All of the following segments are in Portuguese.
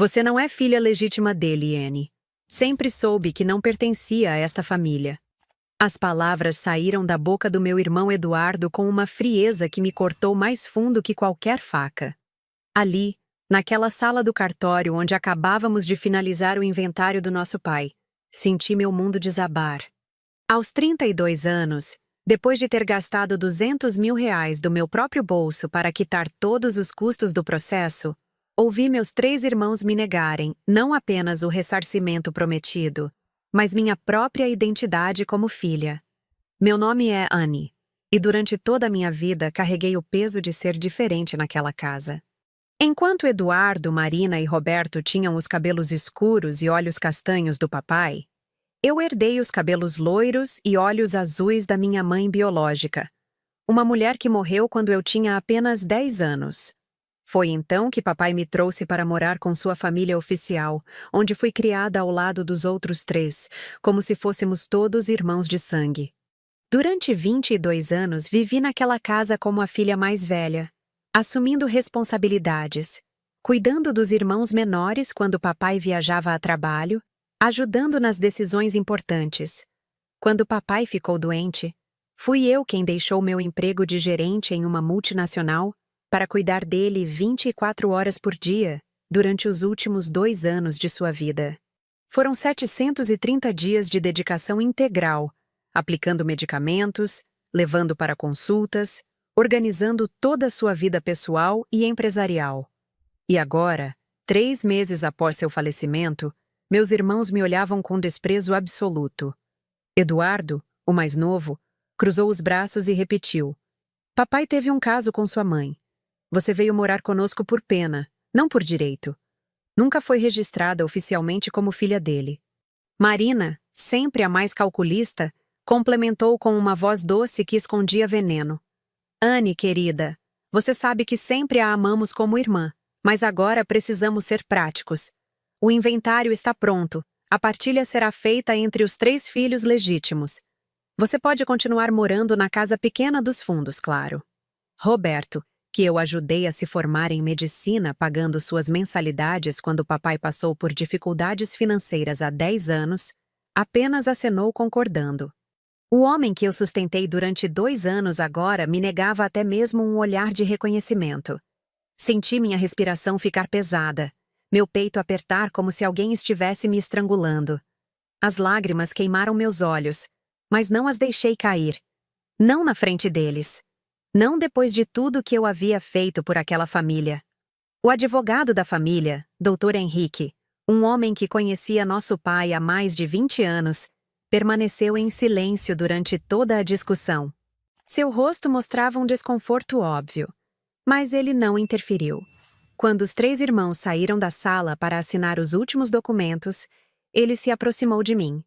Você não é filha legítima dele, Anne. Sempre soube que não pertencia a esta família. As palavras saíram da boca do meu irmão Eduardo com uma frieza que me cortou mais fundo que qualquer faca. Ali, naquela sala do cartório onde acabávamos de finalizar o inventário do nosso pai, senti meu mundo desabar. Aos 32 anos, depois de ter gastado R$ 200.000 do meu próprio bolso para quitar todos os custos do processo, ouvi meus 3 irmãos me negarem não apenas o ressarcimento prometido, mas minha própria identidade como filha. Meu nome é Anne, e durante toda a minha vida carreguei o peso de ser diferente naquela casa. Enquanto Eduardo, Marina e Roberto tinham os cabelos escuros e olhos castanhos do papai, eu herdei os cabelos loiros e olhos azuis da minha mãe biológica, uma mulher que morreu quando eu tinha apenas 10 anos. Foi então que papai me trouxe para morar com sua família oficial, onde fui criada ao lado dos outros 3, como se fôssemos todos irmãos de sangue. Durante 22 anos vivi naquela casa como a filha mais velha, assumindo responsabilidades, cuidando dos irmãos menores quando papai viajava a trabalho, ajudando nas decisões importantes. Quando papai ficou doente, fui eu quem deixou meu emprego de gerente em uma multinacional para cuidar dele 24 horas por dia durante os últimos 2 anos de sua vida. Foram 730 dias de dedicação integral, aplicando medicamentos, levando para consultas, organizando toda a sua vida pessoal e empresarial. E agora, 3 meses após seu falecimento, meus irmãos me olhavam com desprezo absoluto. Eduardo, o mais novo, cruzou os braços e repetiu: "Papai teve um caso com sua mãe. Você veio morar conosco por pena, não por direito. Nunca foi registrada oficialmente como filha dele." Marina, sempre a mais calculista, complementou com uma voz doce que escondia veneno: "Anne, querida, você sabe que sempre a amamos como irmã, mas agora precisamos ser práticos. O inventário está pronto, a partilha será feita entre os 3 filhos legítimos. Você pode continuar morando na casa pequena dos fundos, claro." Roberto, que eu ajudei a se formar em medicina pagando suas mensalidades quando papai passou por dificuldades financeiras há 10 anos, apenas acenou concordando. O homem que eu sustentei durante 2 anos agora me negava até mesmo um olhar de reconhecimento. Senti minha respiração ficar pesada, meu peito apertar como se alguém estivesse me estrangulando. As lágrimas queimaram meus olhos, mas não as deixei cair. Não na frente deles. Não depois de tudo que eu havia feito por aquela família. O advogado da família, Dr. Henrique, um homem que conhecia nosso pai há mais de 20 anos, permaneceu em silêncio durante toda a discussão. Seu rosto mostrava um desconforto óbvio, mas ele não interferiu. Quando os 3 irmãos saíram da sala para assinar os últimos documentos, ele se aproximou de mim.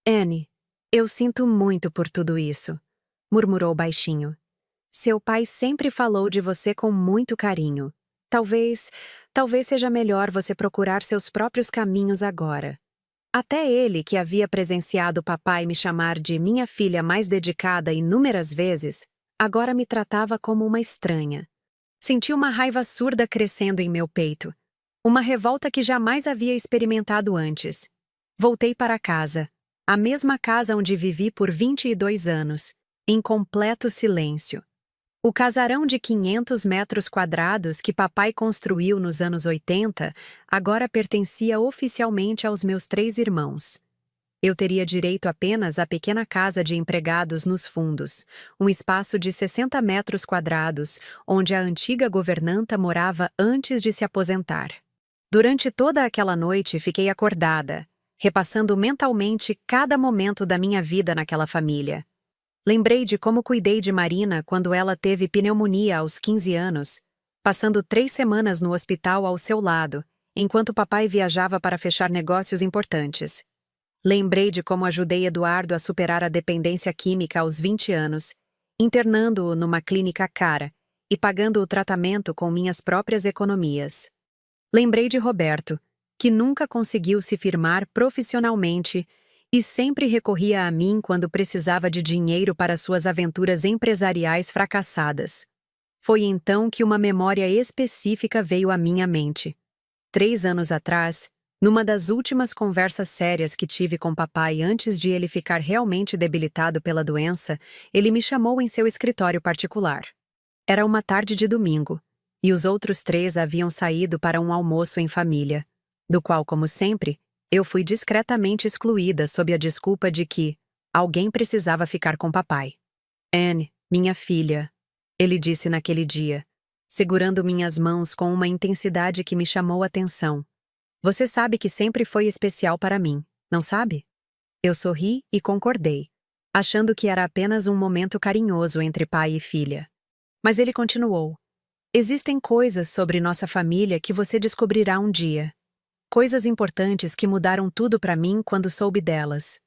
"Anne, eu sinto muito por tudo isso", murmurou baixinho. "Seu pai sempre falou de você com muito carinho. Talvez seja melhor você procurar seus próprios caminhos agora." Até ele, que havia presenciado papai me chamar de minha filha mais dedicada inúmeras vezes, agora me tratava como uma estranha. Senti uma raiva surda crescendo em meu peito, uma revolta que jamais havia experimentado antes. Voltei para casa, a mesma casa onde vivi por 22 anos, em completo silêncio. O casarão de 500 metros quadrados que papai construiu nos anos 80 agora pertencia oficialmente aos meus 3 irmãos. Eu teria direito apenas à pequena casa de empregados nos fundos, um espaço de 60 metros quadrados, onde a antiga governanta morava antes de se aposentar. Durante toda aquela noite fiquei acordada, repassando mentalmente cada momento da minha vida naquela família. Lembrei de como cuidei de Marina quando ela teve pneumonia aos 15 anos, passando 3 semanas no hospital ao seu lado, enquanto papai viajava para fechar negócios importantes. Lembrei de como ajudei Eduardo a superar a dependência química aos 20 anos, internando-o numa clínica cara e pagando o tratamento com minhas próprias economias. Lembrei de Roberto, que nunca conseguiu se firmar profissionalmente e sempre recorria a mim quando precisava de dinheiro para suas aventuras empresariais fracassadas. Foi então que uma memória específica veio à minha mente. 3 anos atrás, numa das últimas conversas sérias que tive com papai antes de ele ficar realmente debilitado pela doença, ele me chamou em seu escritório particular. Era uma tarde de domingo, e os outros 3 haviam saído para um almoço em família, do qual, como sempre, eu fui discretamente excluída sob a desculpa de que alguém precisava ficar com papai. Anne, minha filha, ele disse naquele dia, segurando minhas mãos com uma intensidade que me chamou a atenção. Você sabe que sempre foi especial para mim, não sabe? Eu sorri e concordei, achando que era apenas um momento carinhoso entre pai e filha. Mas ele continuou. Existem coisas sobre nossa família que você descobrirá um dia. Coisas importantes que mudaram tudo para mim quando soube delas.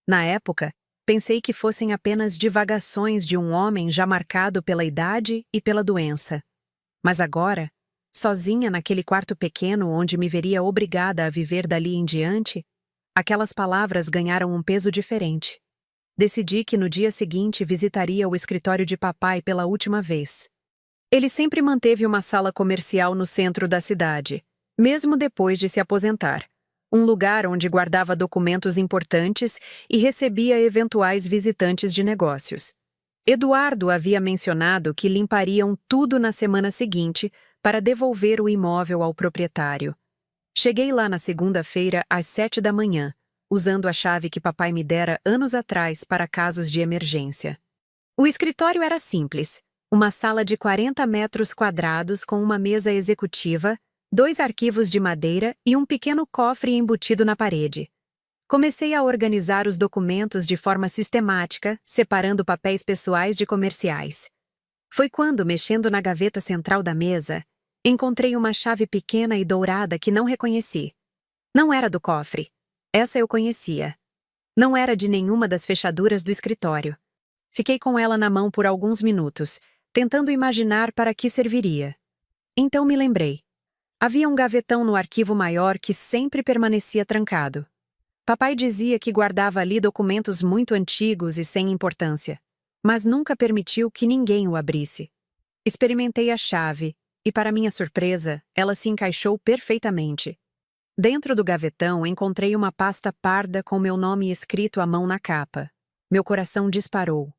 Na época, pensei que fossem apenas divagações de um homem já marcado pela idade e pela doença. Mas agora, sozinha naquele quarto pequeno onde me veria obrigada a viver dali em diante, aquelas palavras ganharam um peso diferente. Decidi que no dia seguinte visitaria o escritório de papai pela última vez. Ele sempre manteve uma sala comercial no centro da cidade, mesmo depois de se aposentar. Um lugar onde guardava documentos importantes e recebia eventuais visitantes de negócios. Eduardo havia mencionado que limpariam tudo na semana seguinte para devolver o imóvel ao proprietário. Cheguei lá na segunda-feira às 7 da manhã, usando a chave que papai me dera anos atrás para casos de emergência. O escritório era simples, uma sala de 40 metros quadrados com uma mesa executiva, 2 arquivos de madeira e um pequeno cofre embutido na parede. Comecei a organizar os documentos de forma sistemática, separando papéis pessoais de comerciais. Foi quando, mexendo na gaveta central da mesa, encontrei uma chave pequena e dourada que não reconheci. Não era do cofre. Essa eu conhecia. Não era de nenhuma das fechaduras do escritório. Fiquei com ela na mão por alguns minutos, tentando imaginar para que serviria. Então me lembrei. Havia um gavetão no arquivo maior que sempre permanecia trancado. Papai dizia que guardava ali documentos muito antigos e sem importância, mas nunca permitiu que ninguém o abrisse. Experimentei a chave e, para minha surpresa, ela se encaixou perfeitamente. Dentro do gavetão encontrei uma pasta parda com meu nome escrito à mão na capa. Meu coração disparou.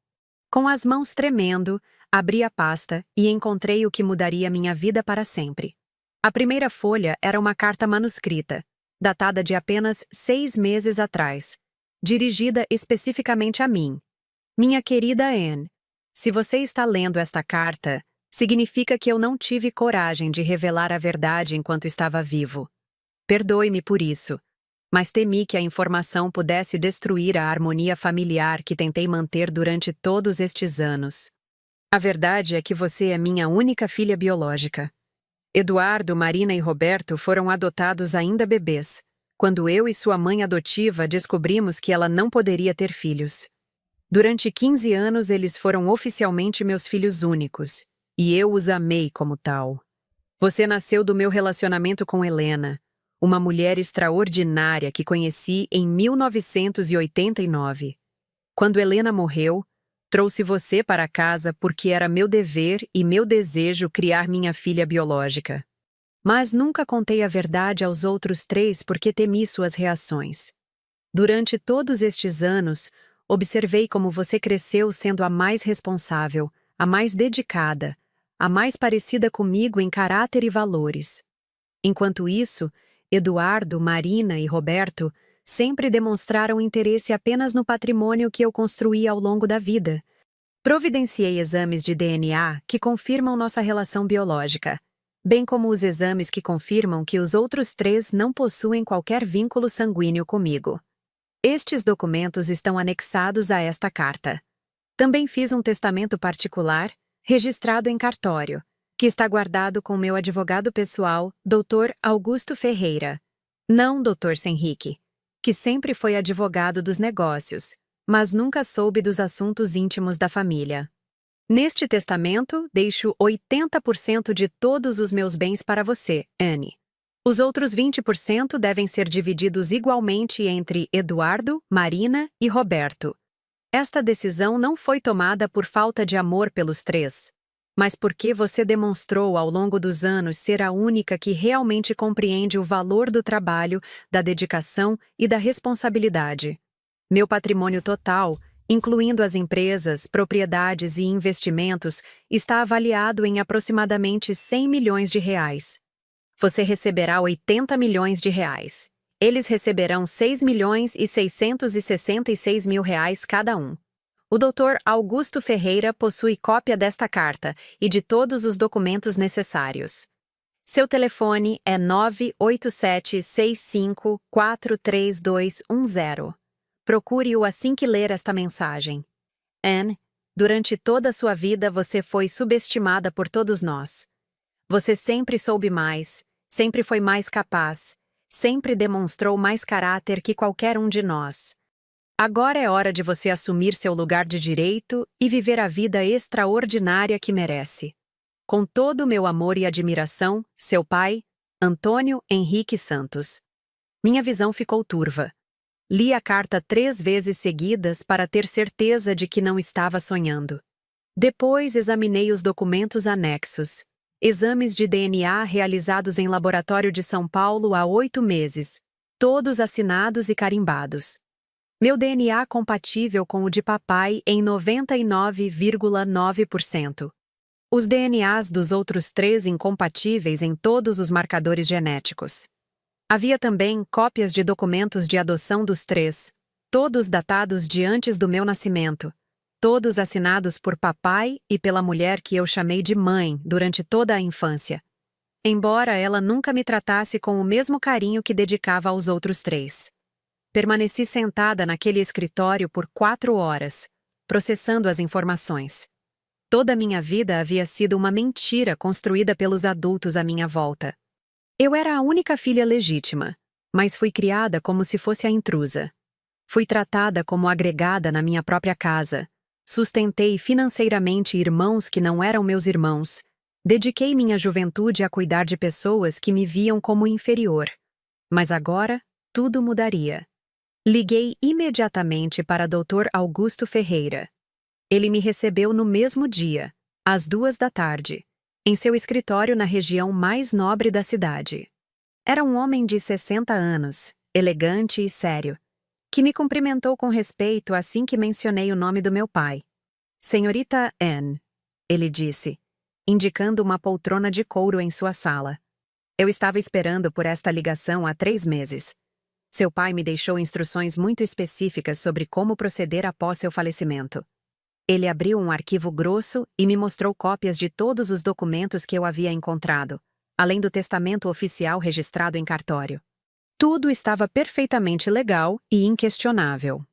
Com as mãos tremendo, abri a pasta e encontrei o que mudaria minha vida para sempre. A primeira folha era uma carta manuscrita, datada de apenas 6 meses atrás, dirigida especificamente a mim. Minha querida Anne, se você está lendo esta carta, significa que eu não tive coragem de revelar a verdade enquanto estava vivo. Perdoe-me por isso, mas temi que a informação pudesse destruir a harmonia familiar que tentei manter durante todos estes anos. A verdade é que você é minha única filha biológica. Eduardo, Marina e Roberto foram adotados ainda bebês, quando eu e sua mãe adotiva descobrimos que ela não poderia ter filhos. Durante 15 anos eles foram oficialmente meus filhos únicos, e eu os amei como tal. Você nasceu do meu relacionamento com Helena, uma mulher extraordinária que conheci em 1989. Quando Helena morreu, trouxe você para casa porque era meu dever e meu desejo criar minha filha biológica. Mas nunca contei a verdade aos outros 3 porque temi suas reações. Durante todos estes anos, observei como você cresceu sendo a mais responsável, a mais dedicada, a mais parecida comigo em caráter e valores. Enquanto isso, Eduardo, Marina e Roberto sempre demonstraram interesse apenas no patrimônio que eu construí ao longo da vida. Providenciei exames de DNA que confirmam nossa relação biológica, bem como os exames que confirmam que os outros 3 não possuem qualquer vínculo sanguíneo comigo. Estes documentos estão anexados a esta carta. Também fiz um testamento particular, registrado em cartório, que está guardado com meu advogado pessoal, Dr. Augusto Ferreira, não Dr. Henrique, que sempre foi advogado dos negócios, mas nunca soube dos assuntos íntimos da família. Neste testamento, deixo 80% de todos os meus bens para você, Anne. Os outros 20% devem ser divididos igualmente entre Eduardo, Marina e Roberto. Esta decisão não foi tomada por falta de amor pelos 3. mas porque você demonstrou ao longo dos anos ser a única que realmente compreende o valor do trabalho, da dedicação e da responsabilidade. Meu patrimônio total, incluindo as empresas, propriedades e investimentos, está avaliado em aproximadamente 100 milhões de reais. Você receberá 80 milhões de reais. Eles receberão 6 milhões e 666 mil reais cada um. O Dr. Augusto Ferreira possui cópia desta carta e de todos os documentos necessários. Seu telefone é 987-65-43210. Procure-o assim que ler esta mensagem. Anne, durante toda a sua vida você foi subestimada por todos nós. Você sempre soube mais, sempre foi mais capaz, sempre demonstrou mais caráter que qualquer um de nós. Agora é hora de você assumir seu lugar de direito e viver a vida extraordinária que merece. Com todo o meu amor e admiração, seu pai, Antônio Henrique Santos. Minha visão ficou turva. Li a carta 3 vezes seguidas para ter certeza de que não estava sonhando. Depois examinei os documentos anexos. Exames de DNA realizados em laboratório de São Paulo há 8 meses, todos assinados e carimbados. Meu DNA compatível com o de papai em 99,9%. Os DNAs dos outros 3 incompatíveis em todos os marcadores genéticos. Havia também cópias de documentos de adoção dos 3, todos datados de antes do meu nascimento, todos assinados por papai e pela mulher que eu chamei de mãe durante toda a infância, embora ela nunca me tratasse com o mesmo carinho que dedicava aos outros 3. Permaneci sentada naquele escritório por 4 horas, processando as informações. Toda a minha vida havia sido uma mentira construída pelos adultos à minha volta. Eu era a única filha legítima, mas fui criada como se fosse a intrusa. Fui tratada como agregada na minha própria casa. Sustentei financeiramente irmãos que não eram meus irmãos. Dediquei minha juventude a cuidar de pessoas que me viam como inferior. Mas agora, tudo mudaria. Liguei imediatamente para Dr. Augusto Ferreira. Ele me recebeu no mesmo dia, às 2 da tarde. Em seu escritório na região mais nobre da cidade. Era um homem de 60 anos, elegante e sério, que me cumprimentou com respeito assim que mencionei o nome do meu pai. Senhorita Anne, ele disse, indicando uma poltrona de couro em sua sala. Eu estava esperando por esta ligação há 3 meses. Seu pai me deixou instruções muito específicas sobre como proceder após seu falecimento. Ele abriu um arquivo grosso e me mostrou cópias de todos os documentos que eu havia encontrado, além do testamento oficial registrado em cartório. Tudo estava perfeitamente legal e inquestionável.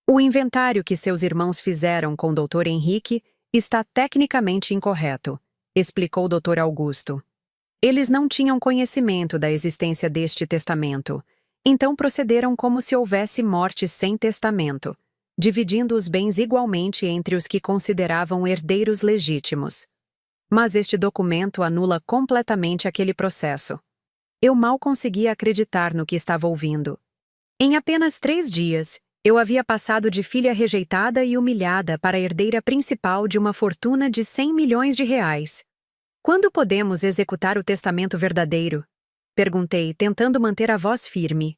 O inventário que seus irmãos fizeram com o Dr. Henrique está tecnicamente incorreto, explicou o Dr. Augusto. Eles não tinham conhecimento da existência deste testamento, então procederam como se houvesse morte sem testamento, dividindo os bens igualmente entre os que consideravam herdeiros legítimos. Mas este documento anula completamente aquele processo. Eu mal conseguia acreditar no que estava ouvindo. Em apenas 3 dias, eu havia passado de filha rejeitada e humilhada para herdeira principal de uma fortuna de 100 milhões de reais. Quando podemos executar o testamento verdadeiro? Perguntei, tentando manter a voz firme.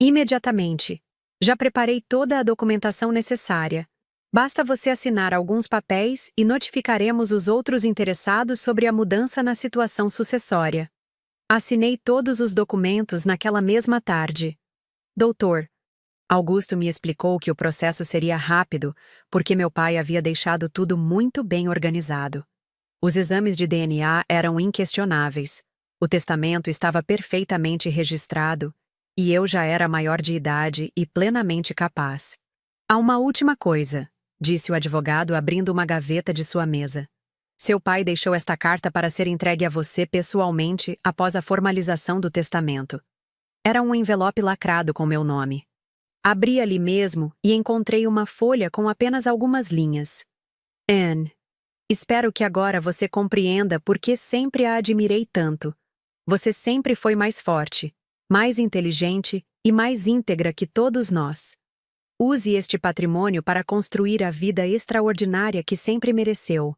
Imediatamente. Já preparei toda a documentação necessária. Basta você assinar alguns papéis e notificaremos os outros interessados sobre a mudança na situação sucessória. Assinei todos os documentos naquela mesma tarde. Doutor, Augusto me explicou que o processo seria rápido, porque meu pai havia deixado tudo muito bem organizado. Os exames de DNA eram inquestionáveis. O testamento estava perfeitamente registrado. E eu já era maior de idade e plenamente capaz. Há uma última coisa, disse o advogado abrindo uma gaveta de sua mesa. Seu pai deixou esta carta para ser entregue a você pessoalmente após a formalização do testamento. Era um envelope lacrado com meu nome. Abri ali mesmo e encontrei uma folha com apenas algumas linhas. Anne, espero que agora você compreenda por que sempre a admirei tanto. Você sempre foi mais forte, mais inteligente e mais íntegra que todos nós. Use este patrimônio para construir a vida extraordinária que sempre mereceu.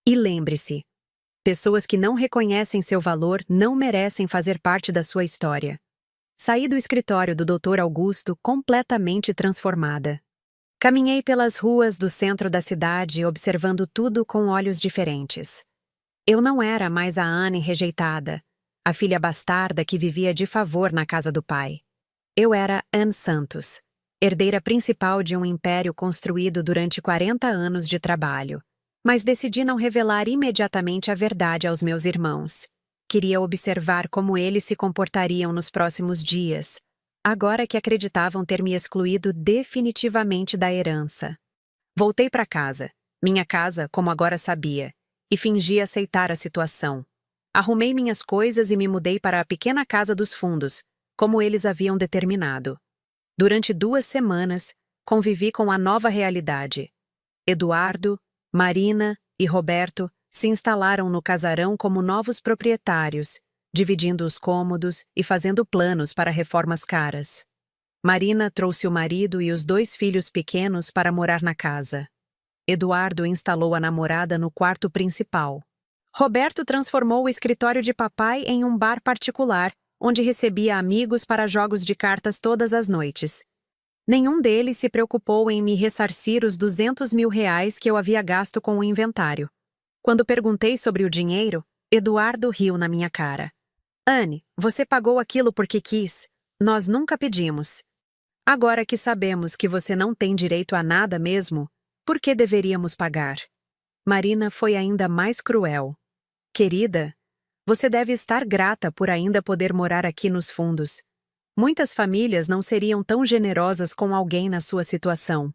E lembre-se, pessoas que não reconhecem seu valor não merecem fazer parte da sua história. Saí do escritório do Dr. Augusto completamente transformada. Caminhei pelas ruas do centro da cidade observando tudo com olhos diferentes. Eu não era mais a Anne rejeitada, a filha bastarda que vivia de favor na casa do pai. Eu era Anne Santos, herdeira principal de um império construído durante 40 anos de trabalho. Mas decidi não revelar imediatamente a verdade aos meus irmãos. Queria observar como eles se comportariam nos próximos dias, agora que acreditavam ter me excluído definitivamente da herança. Voltei para casa, minha casa, como agora sabia, e fingi aceitar a situação. Arrumei minhas coisas e me mudei para a pequena casa dos fundos, como eles haviam determinado. Durante 2 semanas, convivi com a nova realidade. Eduardo, Marina e Roberto se instalaram no casarão como novos proprietários, dividindo os cômodos e fazendo planos para reformas caras. Marina trouxe o marido e os 2 filhos pequenos para morar na casa. Eduardo instalou a namorada no quarto principal. Roberto transformou o escritório de papai em um bar particular, onde recebia amigos para jogos de cartas todas as noites. Nenhum deles se preocupou em me ressarcir os R$ 200 mil que eu havia gasto com o inventário. Quando perguntei sobre o dinheiro, Eduardo riu na minha cara. Anne, você pagou aquilo porque quis. Nós nunca pedimos. Agora que sabemos que você não tem direito a nada mesmo, por que deveríamos pagar? Marina foi ainda mais cruel. Querida, você deve estar grata por ainda poder morar aqui nos fundos. Muitas famílias não seriam tão generosas com alguém na sua situação.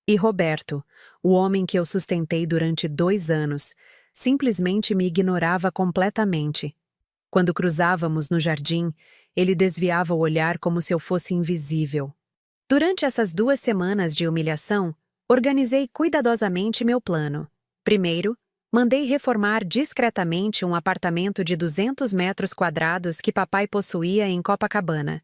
E Roberto, o homem que eu sustentei durante 2 anos, simplesmente me ignorava completamente. Quando cruzávamos no jardim, ele desviava o olhar como se eu fosse invisível. Durante essas 2 semanas de humilhação, organizei cuidadosamente meu plano. Primeiro, mandei reformar discretamente um apartamento de 200 metros quadrados que papai possuía em Copacabana,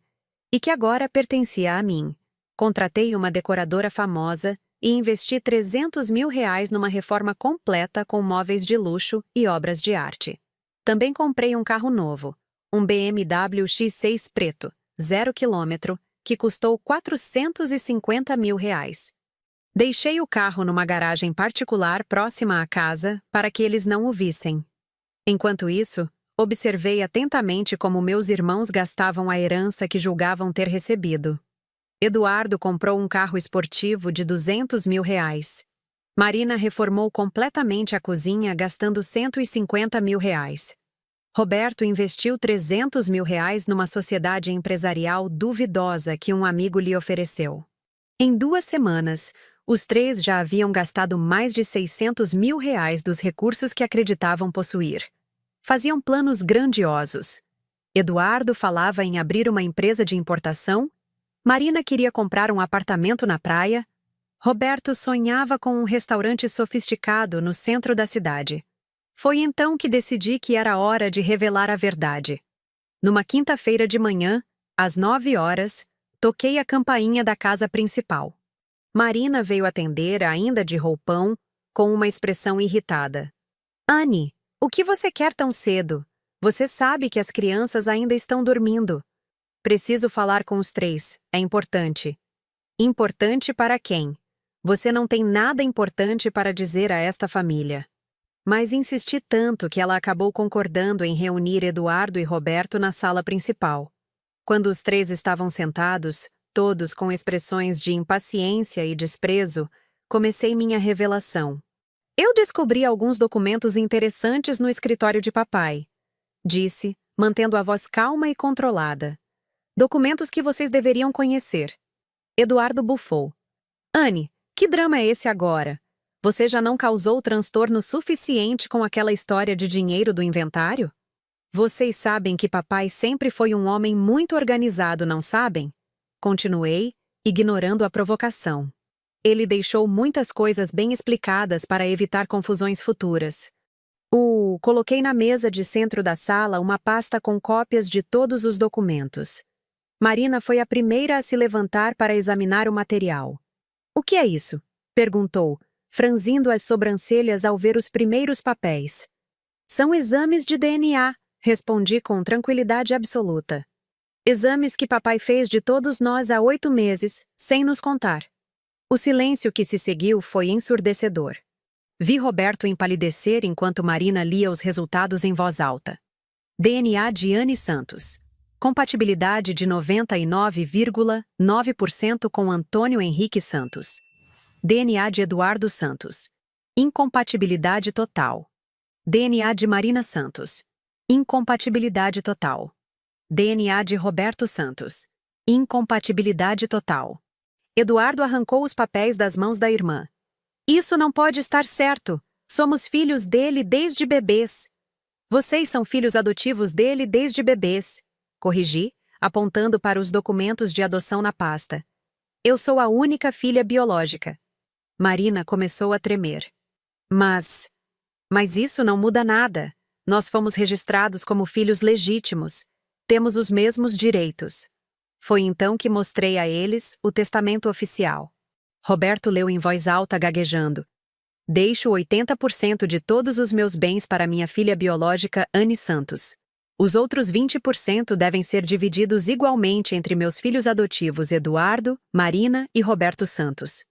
e que agora pertencia a mim. Contratei uma decoradora famosa e investi R$ 300 mil numa reforma completa com móveis de luxo e obras de arte. Também comprei um carro novo, um BMW X6 preto, 0 km, que custou R$ 450 mil. Deixei o carro numa garagem particular próxima à casa para que eles não o vissem. Enquanto isso, observei atentamente como meus irmãos gastavam a herança que julgavam ter recebido. Eduardo comprou um carro esportivo de R$ 200 mil. Marina reformou completamente a cozinha gastando R$ 150 mil. Roberto investiu R$ 300 mil numa sociedade empresarial duvidosa que um amigo lhe ofereceu. Em 2 semanas, os 3 já haviam gastado mais de R$ 600 mil dos recursos que acreditavam possuir. Faziam planos grandiosos. Eduardo falava em abrir uma empresa de importação, Marina queria comprar um apartamento na praia, Roberto sonhava com um restaurante sofisticado no centro da cidade. Foi então que decidi que era hora de revelar a verdade. Numa quinta-feira de manhã, às 9 horas, toquei a campainha da casa principal. Marina veio atender, ainda de roupão, com uma expressão irritada. Anne, o que você quer tão cedo? Você sabe que as crianças ainda estão dormindo. Preciso falar com os 3, é importante. Importante para quem? Você não tem nada importante para dizer a esta família. Mas insisti tanto que ela acabou concordando em reunir Eduardo e Roberto na sala principal. Quando os 3 estavam sentados, todos com expressões de impaciência e desprezo, comecei minha revelação. Eu descobri alguns documentos interessantes no escritório de papai, disse, mantendo a voz calma e controlada. Documentos que vocês deveriam conhecer. Eduardo bufou. Anne, que drama é esse agora? Você já não causou transtorno suficiente com aquela história de dinheiro do inventário? Vocês sabem que papai sempre foi um homem muito organizado, não sabem? Continuei, ignorando a provocação. Ele deixou muitas coisas bem explicadas para evitar confusões futuras. Coloquei na mesa de centro da sala uma pasta com cópias de todos os documentos. Marina foi a primeira a se levantar para examinar o material. O que é isso? Perguntou, franzindo as sobrancelhas ao ver os primeiros papéis. São exames de DNA, respondi com tranquilidade absoluta. Exames que papai fez de todos nós há 8 meses, sem nos contar. O silêncio que se seguiu foi ensurdecedor. Vi Roberto empalidecer enquanto Marina lia os resultados em voz alta. DNA de Anne Santos. Compatibilidade de 99,9% com Antônio Henrique Santos. DNA de Eduardo Santos. Incompatibilidade total. DNA de Marina Santos. Incompatibilidade total. DNA de Roberto Santos. Incompatibilidade total. Eduardo arrancou os papéis das mãos da irmã. Isso não pode estar certo. Somos filhos dele desde bebês. Vocês são filhos adotivos dele desde bebês. Corrigi, apontando para os documentos de adoção na pasta. Eu sou a única filha biológica. Marina começou a tremer. Mas isso não muda nada. Nós fomos registrados como filhos legítimos. Temos os mesmos direitos. Foi então que mostrei a eles o testamento oficial. Roberto leu em voz alta, gaguejando. Deixo 80% de todos os meus bens para minha filha biológica, Anne Santos. Os outros 20% devem ser divididos igualmente entre meus filhos adotivos Eduardo, Marina e Roberto Santos.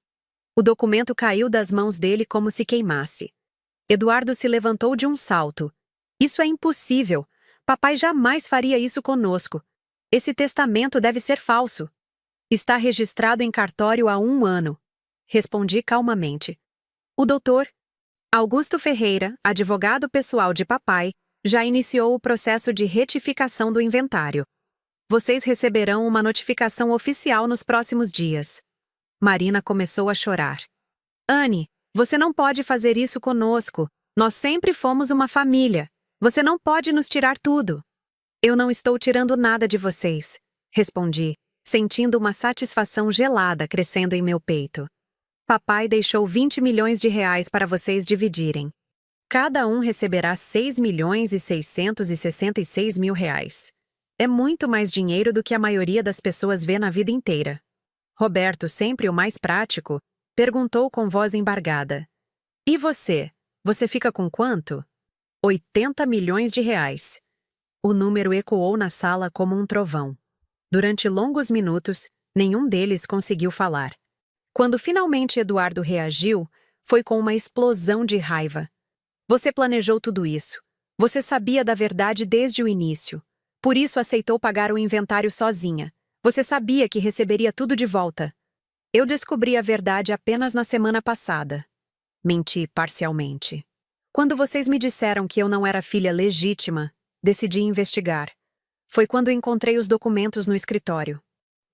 O documento caiu das mãos dele como se queimasse. Eduardo se levantou de um salto. Isso é impossível. Papai jamais faria isso conosco. Esse testamento deve ser falso. Está registrado em cartório há 1 ano. Respondi calmamente. O doutor Augusto Ferreira, advogado pessoal de papai, já iniciou o processo de retificação do inventário. Vocês receberão uma notificação oficial nos próximos dias. Marina começou a chorar. Anne, você não pode fazer isso conosco. Nós sempre fomos uma família. Você não pode nos tirar tudo. Eu não estou tirando nada de vocês, respondi, sentindo uma satisfação gelada crescendo em meu peito. Papai deixou 20 milhões de reais para vocês dividirem. Cada um receberá 6.666.000 reais. É muito mais dinheiro do que a maioria das pessoas vê na vida inteira. Roberto, sempre o mais prático, perguntou com voz embargada. E você? Você fica com quanto? 80 milhões de reais. O número ecoou na sala como um trovão. Durante longos minutos, nenhum deles conseguiu falar. Quando finalmente Eduardo reagiu, foi com uma explosão de raiva. Você planejou tudo isso. Você sabia da verdade desde o início. Por isso aceitou pagar o inventário sozinha. Você sabia que receberia tudo de volta. Eu descobri a verdade apenas na semana passada. Menti parcialmente. Quando vocês me disseram que eu não era filha legítima, decidi investigar. Foi quando encontrei os documentos no escritório.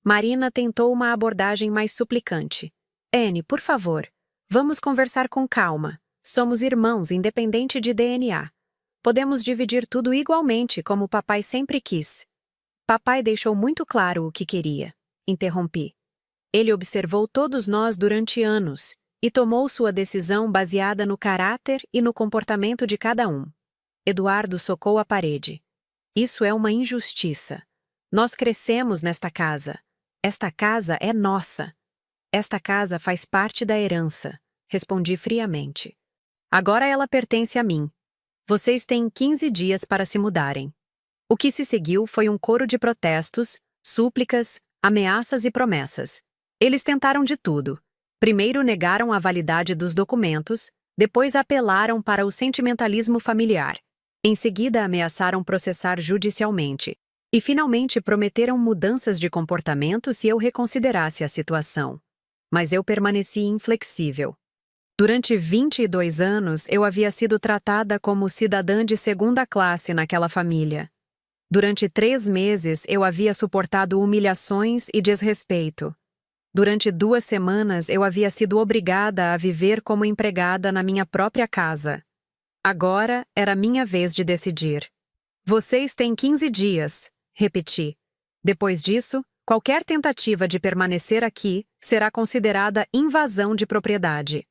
Marina tentou uma abordagem mais suplicante. Anne, por favor, vamos conversar com calma. Somos irmãos, independente de DNA. Podemos dividir tudo igualmente, como o papai sempre quis. Papai deixou muito claro o que queria. Interrompi. Ele observou todos nós durante anos e tomou sua decisão baseada no caráter e no comportamento de cada um. Eduardo socou a parede. Isso é uma injustiça. Nós crescemos nesta casa. Esta casa é nossa. Esta casa faz parte da herança, respondi friamente. Agora ela pertence a mim. Vocês têm 15 dias para se mudarem. O que se seguiu foi um coro de protestos, súplicas, ameaças e promessas. Eles tentaram de tudo. Primeiro negaram a validade dos documentos, depois apelaram para o sentimentalismo familiar. Em seguida ameaçaram processar judicialmente. E finalmente prometeram mudanças de comportamento se eu reconsiderasse a situação. Mas eu permaneci inflexível. Durante 22 anos, eu havia sido tratada como cidadã de segunda classe naquela família. Durante 3 meses, eu havia suportado humilhações e desrespeito. Durante 2 semanas, eu havia sido obrigada a viver como empregada na minha própria casa. Agora era minha vez de decidir. Vocês têm 15 dias, repeti. Depois disso, qualquer tentativa de permanecer aqui será considerada invasão de propriedade.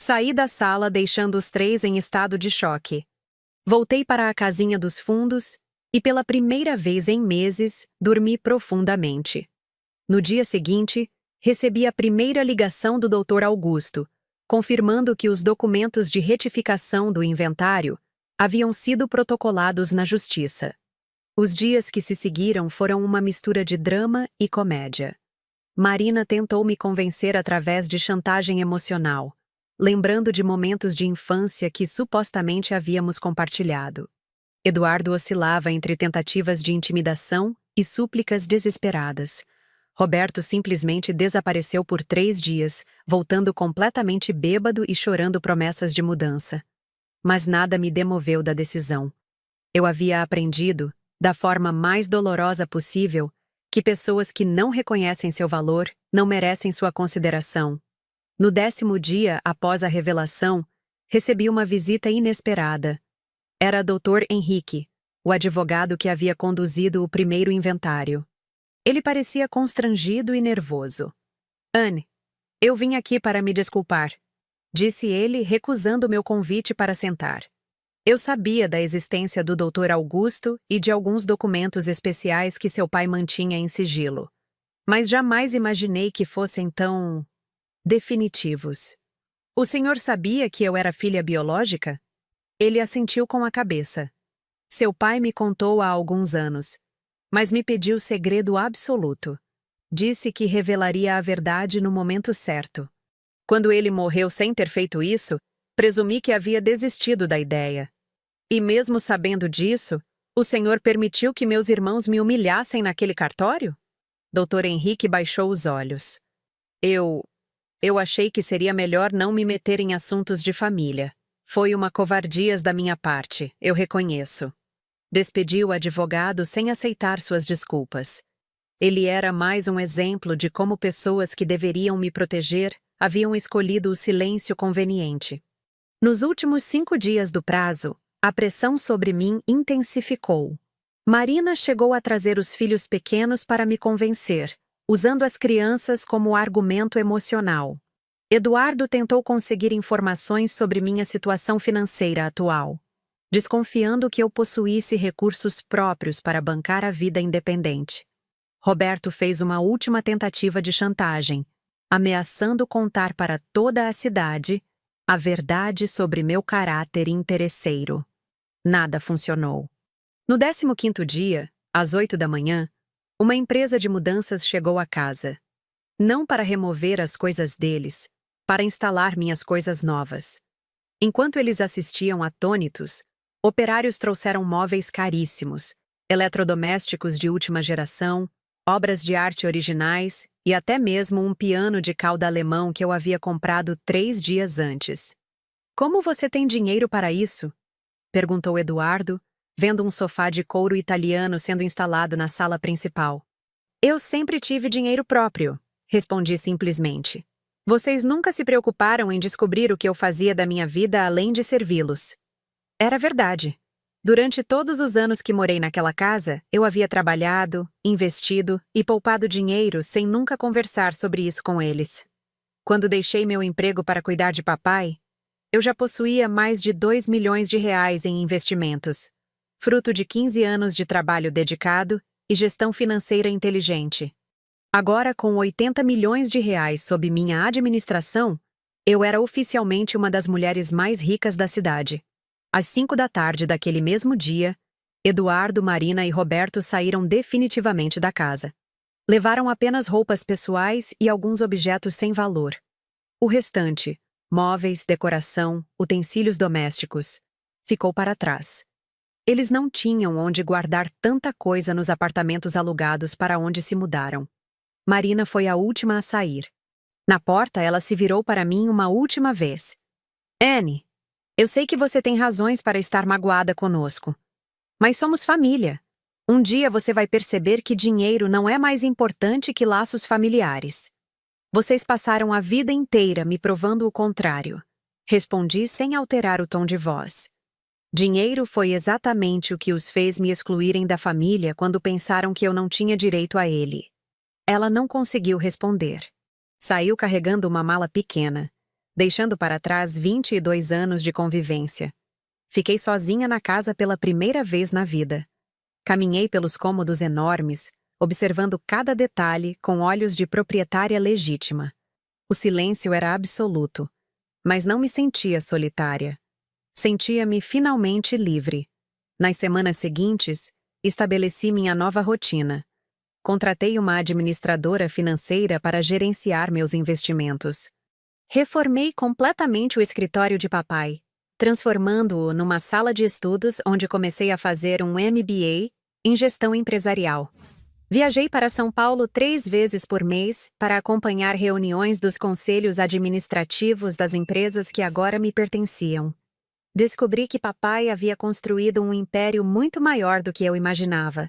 Saí da sala deixando os 3 em estado de choque. Voltei para a casinha dos fundos e, pela primeira vez em meses, dormi profundamente. No dia seguinte, recebi a primeira ligação do Dr. Augusto, confirmando que os documentos de retificação do inventário haviam sido protocolados na justiça. Os dias que se seguiram foram uma mistura de drama e comédia. Marina tentou me convencer através de chantagem emocional, lembrando de momentos de infância que supostamente havíamos compartilhado. Eduardo oscilava entre tentativas de intimidação e súplicas desesperadas. Roberto simplesmente desapareceu por 3 dias, voltando completamente bêbado e chorando promessas de mudança. Mas nada me demoveu da decisão. Eu havia aprendido, da forma mais dolorosa possível, que pessoas que não reconhecem seu valor não merecem sua consideração. No 10º dia após a revelação, recebi uma visita inesperada. Era Dr. Henrique, o advogado que havia conduzido o primeiro inventário. Ele parecia constrangido e nervoso. Anne, eu vim aqui para me desculpar, disse ele, recusando meu convite para sentar. Eu sabia da existência do Dr. Augusto e de alguns documentos especiais que seu pai mantinha em sigilo, mas jamais imaginei que fossem tão definitivos. O senhor sabia que eu era filha biológica? Ele assentiu com a cabeça. Seu pai me contou há alguns anos, mas me pediu segredo absoluto. Disse que revelaria a verdade no momento certo. Quando ele morreu sem ter feito isso, presumi que havia desistido da ideia. E mesmo sabendo disso, o senhor permitiu que meus irmãos me humilhassem naquele cartório? Dr. Henrique baixou os olhos. Eu achei que seria melhor não me meter em assuntos de família. Foi uma covardia da minha parte, eu reconheço. Despedi o advogado sem aceitar suas desculpas. Ele era mais um exemplo de como pessoas que deveriam me proteger haviam escolhido o silêncio conveniente. Nos últimos 5 dias do prazo, a pressão sobre mim intensificou. Marina chegou a trazer os filhos pequenos para me convencer, usando as crianças como argumento emocional. Eduardo tentou conseguir informações sobre minha situação financeira atual, desconfiando que eu possuísse recursos próprios para bancar a vida independente. Roberto fez uma última tentativa de chantagem, ameaçando contar para toda a cidade a verdade sobre meu caráter interesseiro. Nada funcionou. No 15º dia, às 8 da manhã, uma empresa de mudanças chegou à casa. Não para remover as coisas deles, para instalar minhas coisas novas. Enquanto eles assistiam atônitos, operários trouxeram móveis caríssimos, eletrodomésticos de última geração, obras de arte originais e até mesmo um piano de cauda alemão que eu havia comprado 3 dias antes. Como você tem dinheiro para isso? Perguntou Eduardo, vendo um sofá de couro italiano sendo instalado na sala principal. Eu sempre tive dinheiro próprio, respondi simplesmente. Vocês nunca se preocuparam em descobrir o que eu fazia da minha vida além de servi-los. Era verdade. Durante todos os anos que morei naquela casa, eu havia trabalhado, investido e poupado dinheiro sem nunca conversar sobre isso com eles. Quando deixei meu emprego para cuidar de papai, eu já possuía mais de 2 milhões de reais em investimentos, fruto de 15 anos de trabalho dedicado e gestão financeira inteligente. Agora, com 80 milhões de reais sob minha administração, eu era oficialmente uma das mulheres mais ricas da cidade. Às 5 da tarde daquele mesmo dia, Eduardo, Marina e Roberto saíram definitivamente da casa. Levaram apenas roupas pessoais e alguns objetos sem valor. O restante, móveis, decoração, utensílios domésticos, ficou para trás. Eles não tinham onde guardar tanta coisa nos apartamentos alugados para onde se mudaram. Marina foi a última a sair. Na porta, ela se virou para mim uma última vez. Anne, eu sei que você tem razões para estar magoada conosco. Mas somos família. Um dia você vai perceber que dinheiro não é mais importante que laços familiares. Vocês passaram a vida inteira me provando o contrário. Respondi sem alterar o tom de voz. Dinheiro foi exatamente o que os fez me excluírem da família quando pensaram que eu não tinha direito a ele. Ela não conseguiu responder. Saiu carregando uma mala pequena, deixando para trás 22 anos de convivência. Fiquei sozinha na casa pela primeira vez na vida. Caminhei pelos cômodos enormes, observando cada detalhe com olhos de proprietária legítima. O silêncio era absoluto. Mas não me sentia solitária. Sentia-me finalmente livre. Nas semanas seguintes, estabeleci minha nova rotina. Contratei uma administradora financeira para gerenciar meus investimentos. Reformei completamente o escritório de papai, transformando-o numa sala de estudos onde comecei a fazer um MBA em gestão empresarial. Viajei para São Paulo 3 vezes por mês para acompanhar reuniões dos conselhos administrativos das empresas que agora me pertenciam. Descobri que papai havia construído um império muito maior do que eu imaginava.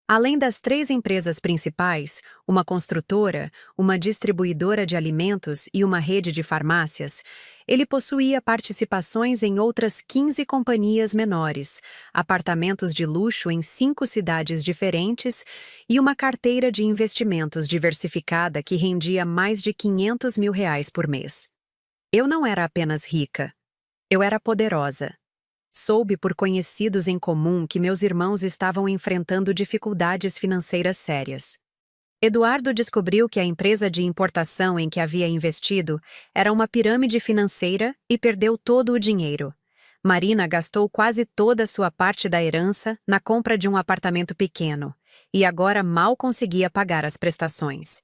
Além das 3 empresas principais, uma construtora, uma distribuidora de alimentos e uma rede de farmácias, ele possuía participações em outras 15 companhias menores, apartamentos de luxo em 5 cidades diferentes e uma carteira de investimentos diversificada que rendia mais de R$ 500 mil por mês. Eu não era apenas rica. Eu era poderosa. Soube por conhecidos em comum que meus irmãos estavam enfrentando dificuldades financeiras sérias. Eduardo descobriu que a empresa de importação em que havia investido era uma pirâmide financeira e perdeu todo o dinheiro. Marina gastou quase toda a sua parte da herança na compra de um apartamento pequeno e agora mal conseguia pagar as prestações.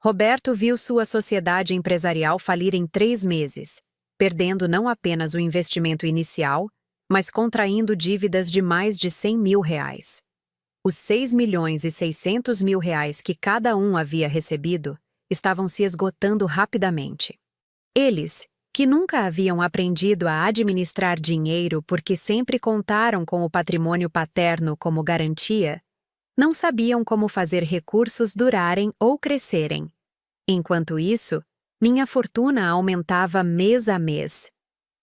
Roberto viu sua sociedade empresarial falir em 3 meses, perdendo não apenas o investimento inicial, mas contraindo dívidas de mais de R$ 100 mil. Os R$ 6.600.000 que cada um havia recebido estavam se esgotando rapidamente. Eles, que nunca haviam aprendido a administrar dinheiro porque sempre contaram com o patrimônio paterno como garantia, não sabiam como fazer recursos durarem ou crescerem. Enquanto isso, minha fortuna aumentava mês a mês.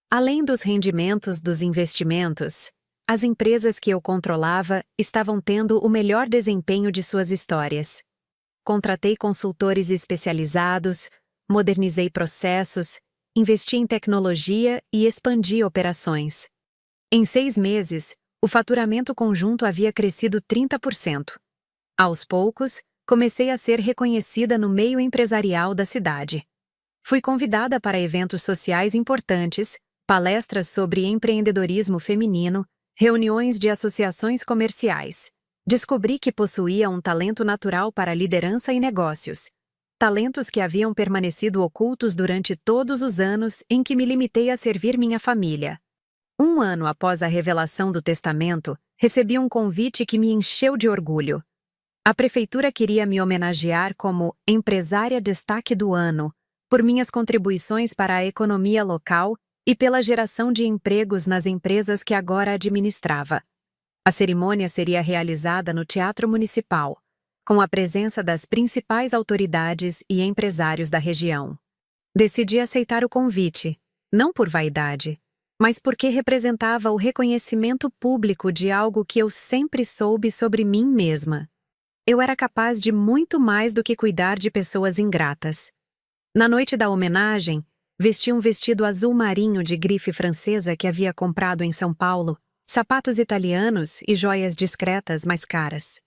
Além dos rendimentos dos investimentos, as empresas que eu controlava estavam tendo o melhor desempenho de suas histórias. Contratei consultores especializados, modernizei processos, investi em tecnologia e expandi operações. Em 6 meses, o faturamento conjunto havia crescido 30%. Aos poucos, comecei a ser reconhecida no meio empresarial da cidade. Fui convidada para eventos sociais importantes, palestras sobre empreendedorismo feminino, reuniões de associações comerciais. Descobri que possuía um talento natural para liderança e negócios. Talentos que haviam permanecido ocultos durante todos os anos em que me limitei a servir minha família. 1 ano após a revelação do testamento, recebi um convite que me encheu de orgulho. A prefeitura queria me homenagear como empresária destaque do ano, por minhas contribuições para a economia local e pela geração de empregos nas empresas que agora administrava. A cerimônia seria realizada no Teatro Municipal, com a presença das principais autoridades e empresários da região. Decidi aceitar o convite, não por vaidade, mas porque representava o reconhecimento público de algo que eu sempre soube sobre mim mesma. Eu era capaz de muito mais do que cuidar de pessoas ingratas. Na noite da homenagem, vesti um vestido azul marinho de grife francesa que havia comprado em São Paulo, sapatos italianos e joias discretas mais caras.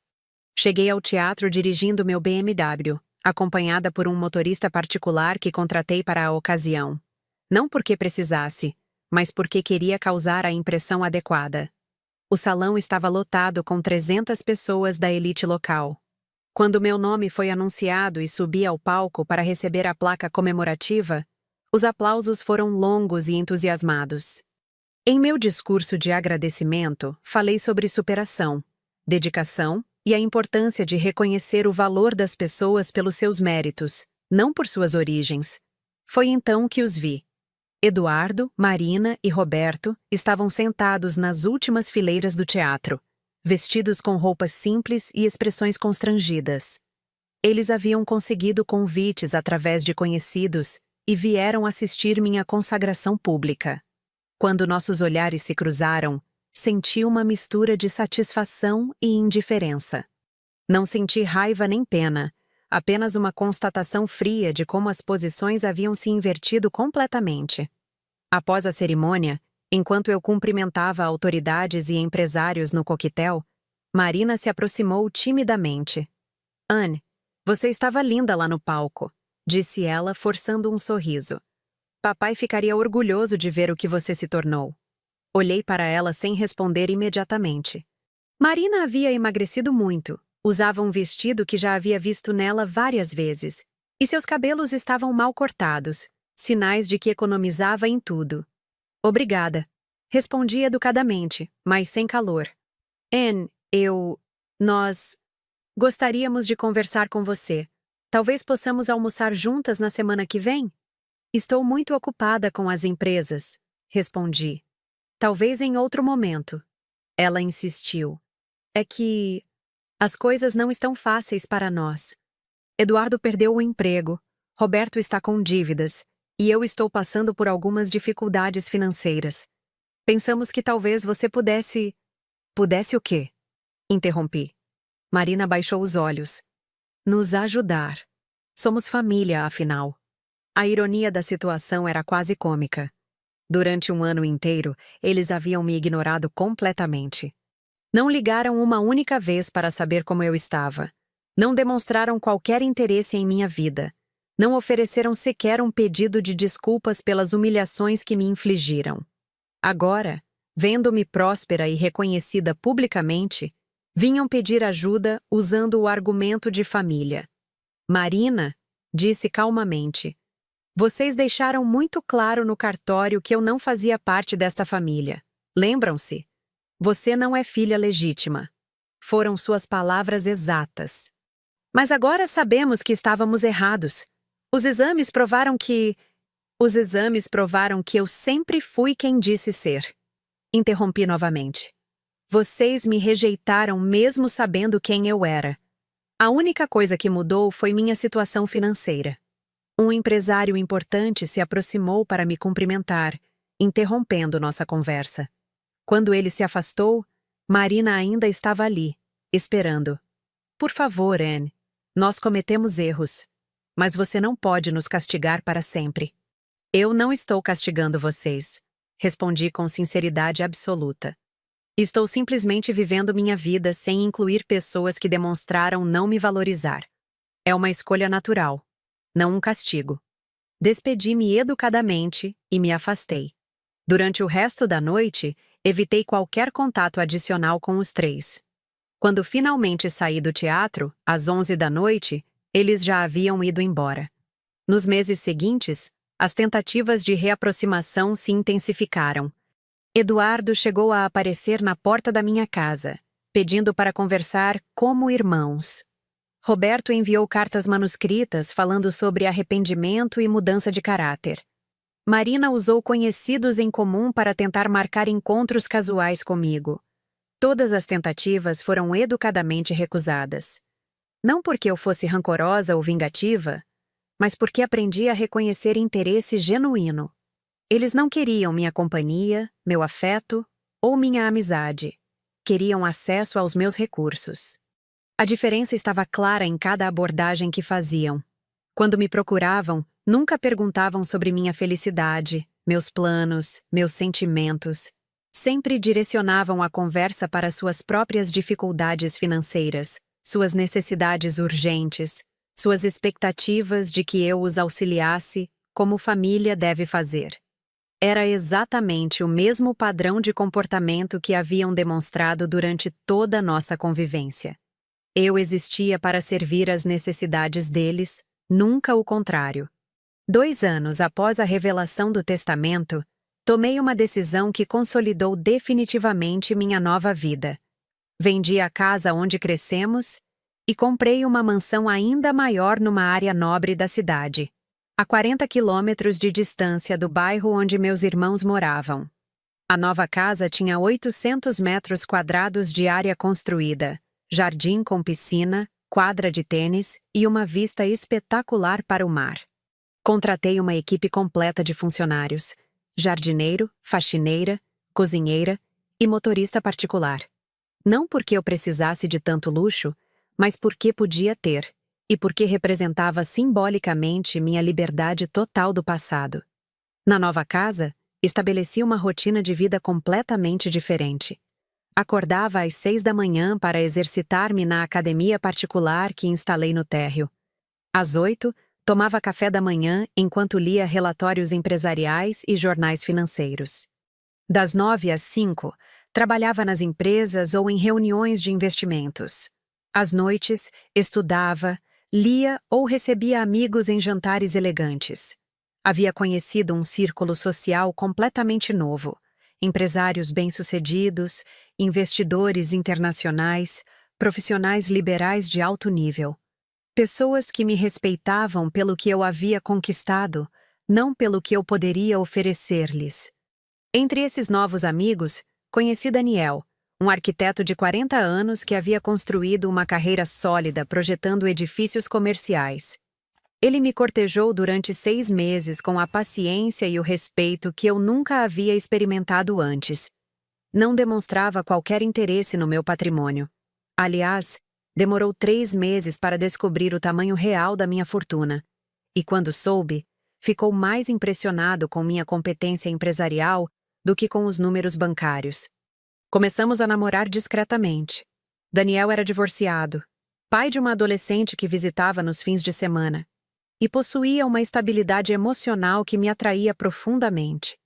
Cheguei ao teatro dirigindo meu BMW, acompanhada por um motorista particular que contratei para a ocasião. Não porque precisasse, mas porque queria causar a impressão adequada. O salão estava lotado com 300 pessoas da elite local. Quando meu nome foi anunciado e subi ao palco para receber a placa comemorativa, os aplausos foram longos e entusiasmados. Em meu discurso de agradecimento, falei sobre superação, dedicação e a importância de reconhecer o valor das pessoas pelos seus méritos, não por suas origens. Foi então que os vi. Eduardo, Marina e Roberto estavam sentados nas últimas fileiras do teatro, vestidos com roupas simples e expressões constrangidas. Eles haviam conseguido convites através de conhecidos e vieram assistir minha consagração pública. Quando nossos olhares se cruzaram, senti uma mistura de satisfação e indiferença. Não senti raiva nem pena, apenas uma constatação fria de como as posições haviam se invertido completamente. Após a cerimônia, enquanto eu cumprimentava autoridades e empresários no coquetel, Marina se aproximou timidamente. Anne, você estava linda lá no palco, disse ela, forçando um sorriso. Papai ficaria orgulhoso de ver o que você se tornou. Olhei para ela sem responder imediatamente. Marina havia emagrecido muito, usava um vestido que já havia visto nela várias vezes, e seus cabelos estavam mal cortados, sinais de que economizava em tudo. Obrigada. Respondi educadamente, mas sem calor. Anne, nós gostaríamos de conversar com você. Talvez possamos almoçar juntas na semana que vem? Estou muito ocupada com as empresas, respondi. Talvez em outro momento. Ela insistiu. É que as coisas não estão fáceis para nós. Eduardo perdeu o emprego, Roberto está com dívidas, e eu estou passando por algumas dificuldades financeiras. Pensamos que talvez você pudesse... Pudesse o quê? Interrompi. Marina baixou os olhos. Nos ajudar. Somos família, afinal. A ironia da situação era quase cômica. Durante um ano inteiro, eles haviam me ignorado completamente. Não ligaram uma única vez para saber como eu estava. Não demonstraram qualquer interesse em minha vida. Não ofereceram sequer um pedido de desculpas pelas humilhações que me infligiram. Agora, vendo-me próspera e reconhecida publicamente, vinham pedir ajuda usando o argumento de família. Marina, disse calmamente, vocês deixaram muito claro no cartório que eu não fazia parte desta família. Lembram-se? Você não é filha legítima. Foram suas palavras exatas. Mas agora sabemos que estávamos errados. Os exames provaram que eu sempre fui quem disse ser. Interrompi novamente. Vocês me rejeitaram mesmo sabendo quem eu era. A única coisa que mudou foi minha situação financeira. Um empresário importante se aproximou para me cumprimentar, interrompendo nossa conversa. Quando ele se afastou, Marina ainda estava ali, esperando. Por favor, Anne, nós cometemos erros, mas você não pode nos castigar para sempre. Eu não estou castigando vocês, respondi com sinceridade absoluta. Estou simplesmente vivendo minha vida sem incluir pessoas que demonstraram não me valorizar. É uma escolha natural, não um castigo. Despedi-me educadamente e me afastei. Durante o resto da noite, evitei qualquer contato adicional com os três. Quando finalmente saí do teatro, às 11 da noite, eles já haviam ido embora. Nos meses seguintes, as tentativas de reaproximação se intensificaram. Eduardo chegou a aparecer na porta da minha casa, pedindo para conversar como irmãos. Roberto enviou cartas manuscritas falando sobre arrependimento e mudança de caráter. Marina usou conhecidos em comum para tentar marcar encontros casuais comigo. Todas as tentativas foram educadamente recusadas. Não porque eu fosse rancorosa ou vingativa, mas porque aprendi a reconhecer interesse genuíno. Eles não queriam minha companhia, meu afeto ou minha amizade. Queriam acesso aos meus recursos. A diferença estava clara em cada abordagem que faziam. Quando me procuravam, nunca perguntavam sobre minha felicidade, meus planos, meus sentimentos. Sempre direcionavam a conversa para suas próprias dificuldades financeiras, suas necessidades urgentes, suas expectativas de que eu os auxiliasse, como família deve fazer. Era exatamente o mesmo padrão de comportamento que haviam demonstrado durante toda a nossa convivência. Eu existia para servir às necessidades deles, nunca o contrário. 2 anos após a revelação do testamento, tomei uma decisão que consolidou definitivamente minha nova vida. Vendi a casa onde crescemos e comprei uma mansão ainda maior numa área nobre da cidade, a 40 quilômetros de distância do bairro onde meus irmãos moravam. A nova casa tinha 800 metros quadrados de área construída, jardim com piscina, quadra de tênis e uma vista espetacular para o mar. Contratei uma equipe completa de funcionários, jardineiro, faxineira, cozinheira e motorista particular. Não porque eu precisasse de tanto luxo, mas porque podia ter, e porque representava simbolicamente minha liberdade total do passado. Na nova casa, estabeleci uma rotina de vida completamente diferente. Acordava às 6 da manhã para exercitar-me na academia particular que instalei no térreo. Às 8, Tomava café da manhã enquanto lia relatórios empresariais e jornais financeiros. Das 9 às 5, trabalhava nas empresas ou em reuniões de investimentos. Às noites, estudava, lia ou recebia amigos em jantares elegantes. Havia conhecido um círculo social completamente novo, empresários bem-sucedidos, investidores internacionais, profissionais liberais de alto nível. Pessoas que me respeitavam pelo que eu havia conquistado, não pelo que eu poderia oferecer-lhes. Entre esses novos amigos, conheci Daniel, um arquiteto de 40 anos que havia construído uma carreira sólida projetando edifícios comerciais. Ele me cortejou durante 6 meses com a paciência e o respeito que eu nunca havia experimentado antes. Não demonstrava qualquer interesse no meu patrimônio. Aliás, demorou 3 meses para descobrir o tamanho real da minha fortuna. E quando soube, ficou mais impressionado com minha competência empresarial do que com os números bancários. Começamos a namorar discretamente. Daniel era divorciado, pai de uma adolescente que visitava nos fins de semana, e possuía uma estabilidade emocional que me atraía profundamente.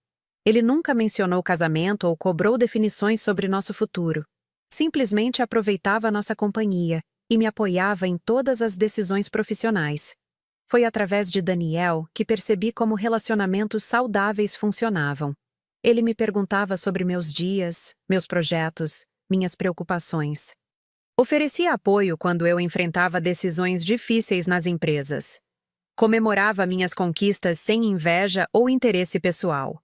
Ele nunca mencionou casamento ou cobrou definições sobre nosso futuro. Simplesmente aproveitava nossa companhia e me apoiava em todas as decisões profissionais. Foi através de Daniel que percebi como relacionamentos saudáveis funcionavam. Ele me perguntava sobre meus dias, meus projetos, minhas preocupações. Oferecia apoio quando eu enfrentava decisões difíceis nas empresas. Comemorava minhas conquistas sem inveja ou interesse pessoal.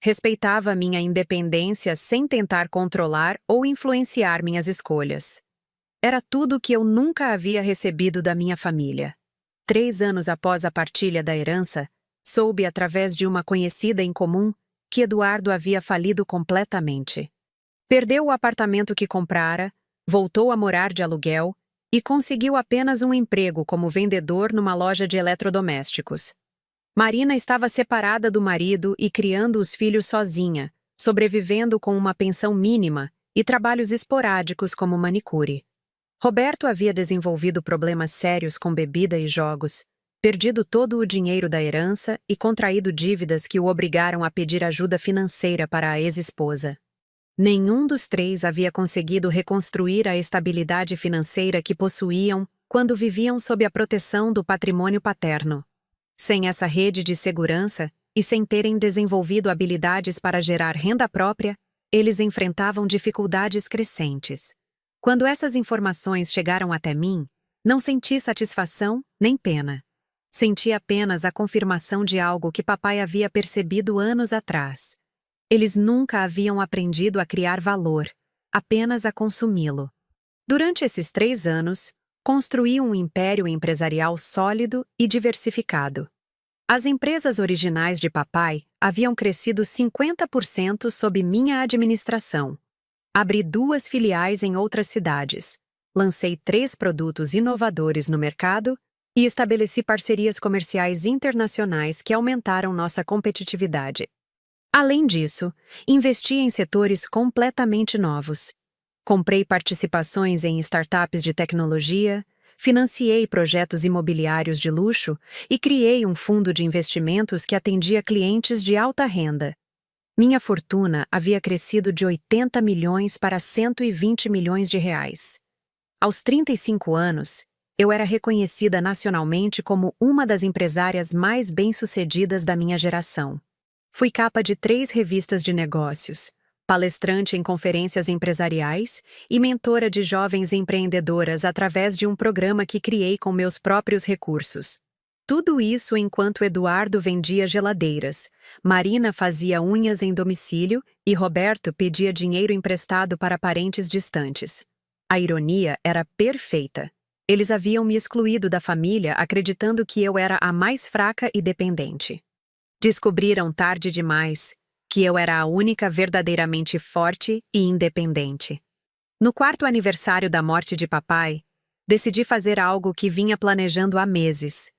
Respeitava minha independência sem tentar controlar ou influenciar minhas escolhas. Era tudo o que eu nunca havia recebido da minha família. 3 anos após a partilha da herança, soube através de uma conhecida em comum que Eduardo havia falido completamente. Perdeu o apartamento que comprara, voltou a morar de aluguel e conseguiu apenas um emprego como vendedor numa loja de eletrodomésticos. Marina estava separada do marido e criando os filhos sozinha, sobrevivendo com uma pensão mínima e trabalhos esporádicos como manicure. Roberto havia desenvolvido problemas sérios com bebida e jogos, perdido todo o dinheiro da herança e contraído dívidas que o obrigaram a pedir ajuda financeira para a ex-esposa. Nenhum dos 3 havia conseguido reconstruir a estabilidade financeira que possuíam quando viviam sob a proteção do patrimônio paterno. Sem essa rede de segurança e sem terem desenvolvido habilidades para gerar renda própria, eles enfrentavam dificuldades crescentes. Quando essas informações chegaram até mim, não senti satisfação nem pena. Senti apenas a confirmação de algo que papai havia percebido anos atrás. Eles nunca haviam aprendido a criar valor, apenas a consumi-lo. Durante esses 3 anos, construí um império empresarial sólido e diversificado. As empresas originais de papai haviam crescido 50% sob minha administração. Abri 2 filiais em outras cidades, lancei 3 produtos inovadores no mercado e estabeleci parcerias comerciais internacionais que aumentaram nossa competitividade. Além disso, investi em setores completamente novos. Comprei participações em startups de tecnologia, financiei projetos imobiliários de luxo e criei um fundo de investimentos que atendia clientes de alta renda. Minha fortuna havia crescido de 80 milhões para 120 milhões de reais. Aos 35 anos, eu era reconhecida nacionalmente como uma das empresárias mais bem-sucedidas da minha geração. Fui capa de 3 revistas de negócios, palestrante em conferências empresariais e mentora de jovens empreendedoras através de um programa que criei com meus próprios recursos. Tudo isso enquanto Eduardo vendia geladeiras, Marina fazia unhas em domicílio e Roberto pedia dinheiro emprestado para parentes distantes. A ironia era perfeita. Eles haviam me excluído da família acreditando que eu era a mais fraca e dependente. Descobriram tarde demais que eu era a única verdadeiramente forte e independente. No 4º aniversário da morte de papai, decidi fazer algo que vinha planejando há meses.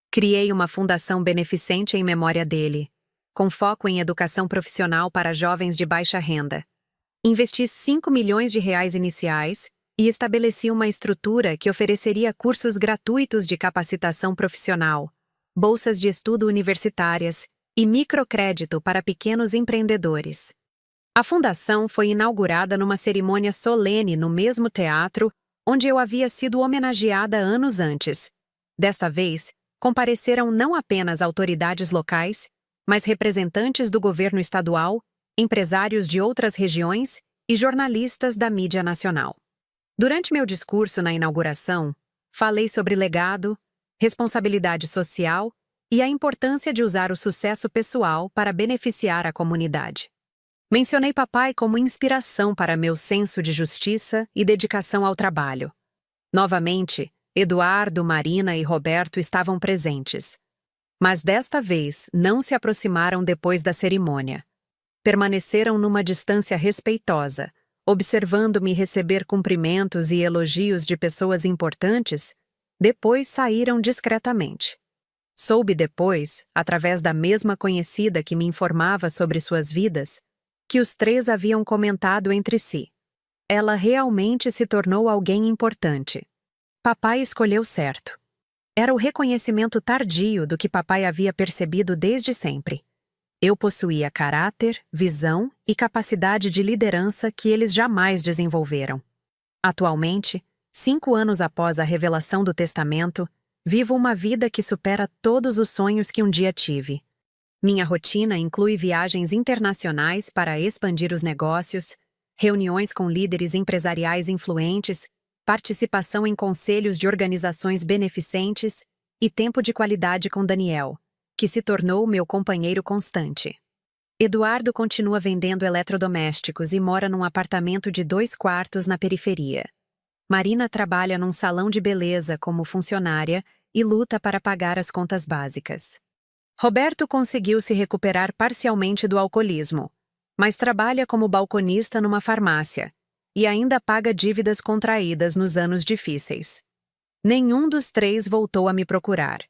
Criei uma fundação beneficente em memória dele, com foco em educação profissional para jovens de baixa renda. Investi 5 milhões de reais iniciais e estabeleci uma estrutura que ofereceria cursos gratuitos de capacitação profissional, bolsas de estudo universitárias e microcrédito para pequenos empreendedores. A fundação foi inaugurada numa cerimônia solene no mesmo teatro onde eu havia sido homenageada anos antes. Desta vez, compareceram não apenas autoridades locais, mas representantes do governo estadual, empresários de outras regiões e jornalistas da mídia nacional. Durante meu discurso na inauguração, falei sobre legado, responsabilidade social e a importância de usar o sucesso pessoal para beneficiar a comunidade. Mencionei papai como inspiração para meu senso de justiça e dedicação ao trabalho. Novamente, Eduardo, Marina e Roberto estavam presentes. Mas desta vez não se aproximaram depois da cerimônia. Permaneceram numa distância respeitosa, observando-me receber cumprimentos e elogios de pessoas importantes, depois saíram discretamente. Soube depois, através da mesma conhecida que me informava sobre suas vidas, que os três haviam comentado entre si. Ela realmente se tornou alguém importante. Papai escolheu certo. Era o reconhecimento tardio do que papai havia percebido desde sempre. Eu possuía caráter, visão e capacidade de liderança que eles jamais desenvolveram. Atualmente, 5 anos após a revelação do testamento, vivo uma vida que supera todos os sonhos que um dia tive. Minha rotina inclui viagens internacionais para expandir os negócios, reuniões com líderes empresariais influentes, participação em conselhos de organizações beneficentes e tempo de qualidade com Daniel, que se tornou meu companheiro constante. Eduardo continua vendendo eletrodomésticos e mora num apartamento de 2 quartos na periferia. Marina trabalha num salão de beleza como funcionária e luta para pagar as contas básicas. Roberto conseguiu se recuperar parcialmente do alcoolismo, mas trabalha como balconista numa farmácia e ainda paga dívidas contraídas nos anos difíceis. Nenhum dos três voltou a me procurar.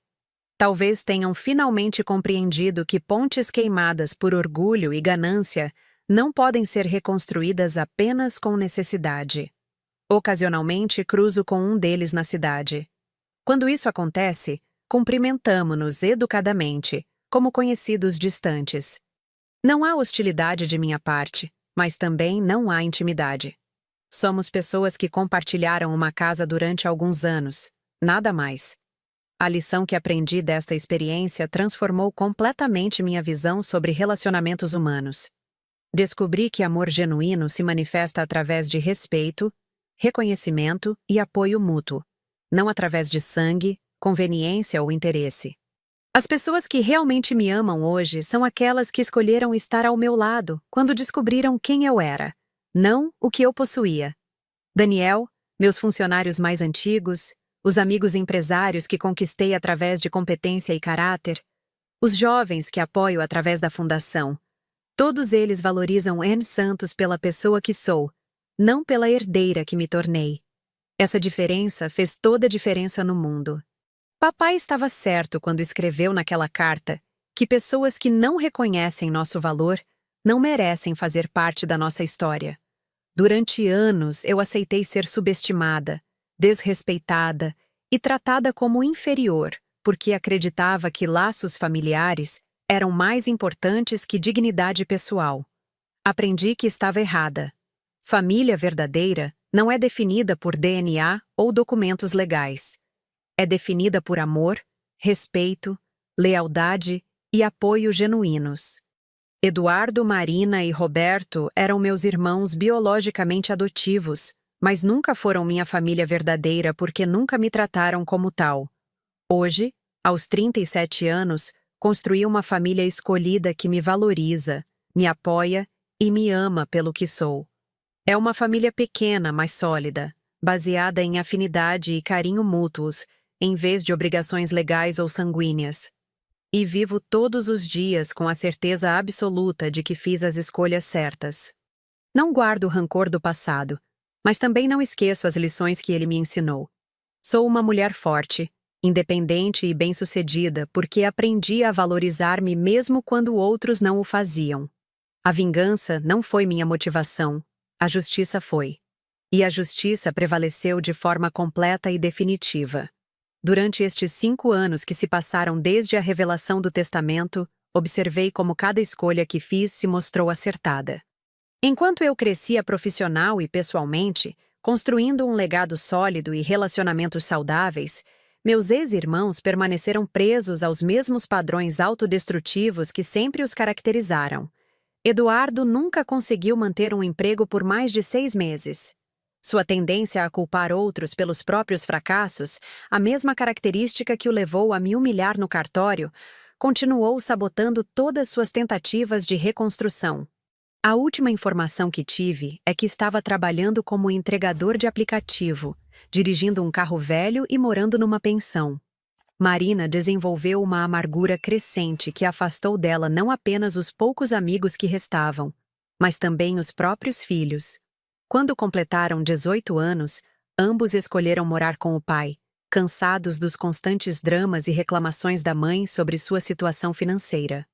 Talvez tenham finalmente compreendido que pontes queimadas por orgulho e ganância não podem ser reconstruídas apenas com necessidade. Ocasionalmente cruzo com um deles na cidade. Quando isso acontece, cumprimentamo-nos educadamente, como conhecidos distantes. Não há hostilidade de minha parte, mas também não há intimidade. Somos pessoas que compartilharam uma casa durante alguns anos, nada mais. A lição que aprendi desta experiência transformou completamente minha visão sobre relacionamentos humanos. Descobri que amor genuíno se manifesta através de respeito, reconhecimento e apoio mútuo, não através de sangue, conveniência ou interesse. As pessoas que realmente me amam hoje são aquelas que escolheram estar ao meu lado quando descobriram quem eu era, não o que eu possuía. Daniel, meus funcionários mais antigos, os amigos empresários que conquistei através de competência e caráter, os jovens que apoio através da fundação, todos eles valorizam N. Santos pela pessoa que sou, não pela herdeira que me tornei. Essa diferença fez toda a diferença no mundo. Papai estava certo quando escreveu naquela carta que pessoas que não reconhecem nosso valor não merecem fazer parte da nossa história. Durante anos eu aceitei ser subestimada, desrespeitada e tratada como inferior porque acreditava que laços familiares eram mais importantes que dignidade pessoal. Aprendi que estava errada. Família verdadeira não é definida por DNA ou documentos legais. É definida por amor, respeito, lealdade e apoio genuínos. Eduardo, Marina e Roberto eram meus irmãos biologicamente adotivos, mas nunca foram minha família verdadeira porque nunca me trataram como tal. Hoje, aos 37 anos, construí uma família escolhida que me valoriza, me apoia e me ama pelo que sou. É uma família pequena, mas sólida, baseada em afinidade e carinho mútuos, em vez de obrigações legais ou sanguíneas. E vivo todos os dias com a certeza absoluta de que fiz as escolhas certas. Não guardo o rancor do passado, mas também não esqueço as lições que ele me ensinou. Sou uma mulher forte, independente e bem-sucedida porque aprendi a valorizar-me mesmo quando outros não o faziam. A vingança não foi minha motivação, a justiça foi. E a justiça prevaleceu de forma completa e definitiva. Durante estes 5 anos que se passaram desde a revelação do testamento, observei como cada escolha que fiz se mostrou acertada. Enquanto eu crescia profissional e pessoalmente, construindo um legado sólido e relacionamentos saudáveis, meus ex-irmãos permaneceram presos aos mesmos padrões autodestrutivos que sempre os caracterizaram. Eduardo nunca conseguiu manter um emprego por mais de 6 meses. Sua tendência a culpar outros pelos próprios fracassos, a mesma característica que o levou a me humilhar no cartório, continuou sabotando todas suas tentativas de reconstrução. A última informação que tive é que estava trabalhando como entregador de aplicativo, dirigindo um carro velho e morando numa pensão. Marina desenvolveu uma amargura crescente que afastou dela não apenas os poucos amigos que restavam, mas também os próprios filhos. Quando completaram 18 anos, ambos escolheram morar com o pai, cansados dos constantes dramas e reclamações da mãe sobre sua situação financeira.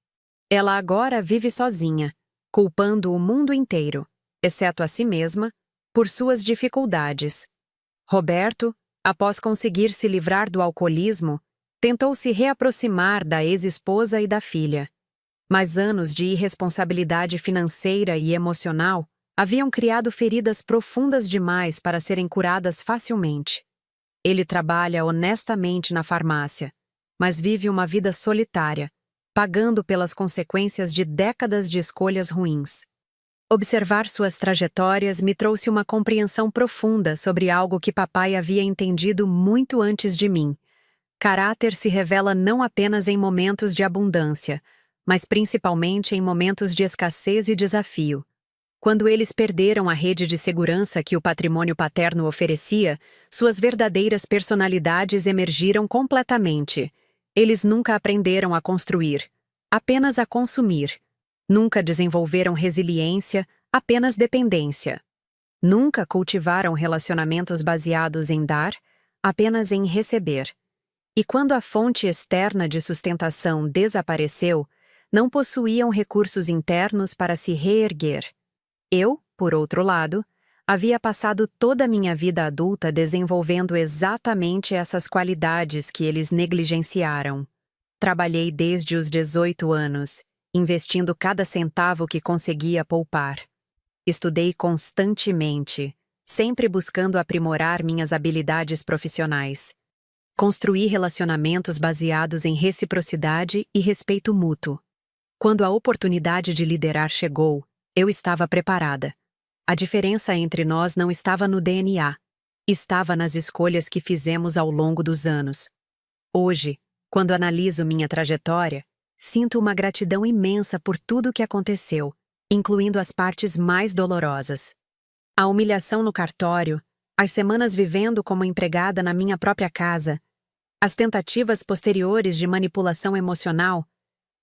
Ela agora vive sozinha, culpando o mundo inteiro, exceto a si mesma, por suas dificuldades. Roberto, após conseguir se livrar do alcoolismo, tentou se reaproximar da ex-esposa e da filha. Mas anos de irresponsabilidade financeira e emocional haviam criado feridas profundas demais para serem curadas facilmente. Ele trabalha honestamente na farmácia, mas vive uma vida solitária, pagando pelas consequências de décadas de escolhas ruins. Observar suas trajetórias me trouxe uma compreensão profunda sobre algo que papai havia entendido muito antes de mim. Caráter se revela não apenas em momentos de abundância, mas principalmente em momentos de escassez e desafio. Quando eles perderam a rede de segurança que o patrimônio paterno oferecia, suas verdadeiras personalidades emergiram completamente. Eles nunca aprenderam a construir, apenas a consumir. Nunca desenvolveram resiliência, apenas dependência. Nunca cultivaram relacionamentos baseados em dar, apenas em receber. E quando a fonte externa de sustentação desapareceu, não possuíam recursos internos para se reerguer. Eu, por outro lado, havia passado toda a minha vida adulta desenvolvendo exatamente essas qualidades que eles negligenciaram. Trabalhei desde os 18 anos, investindo cada centavo que conseguia poupar. Estudei constantemente, sempre buscando aprimorar minhas habilidades profissionais. Construí relacionamentos baseados em reciprocidade e respeito mútuo. Quando a oportunidade de liderar chegou, eu estava preparada. A diferença entre nós não estava no DNA, estava nas escolhas que fizemos ao longo dos anos. Hoje, quando analiso minha trajetória, sinto uma gratidão imensa por tudo o que aconteceu, incluindo as partes mais dolorosas. A humilhação no cartório, as semanas vivendo como empregada na minha própria casa, as tentativas posteriores de manipulação emocional,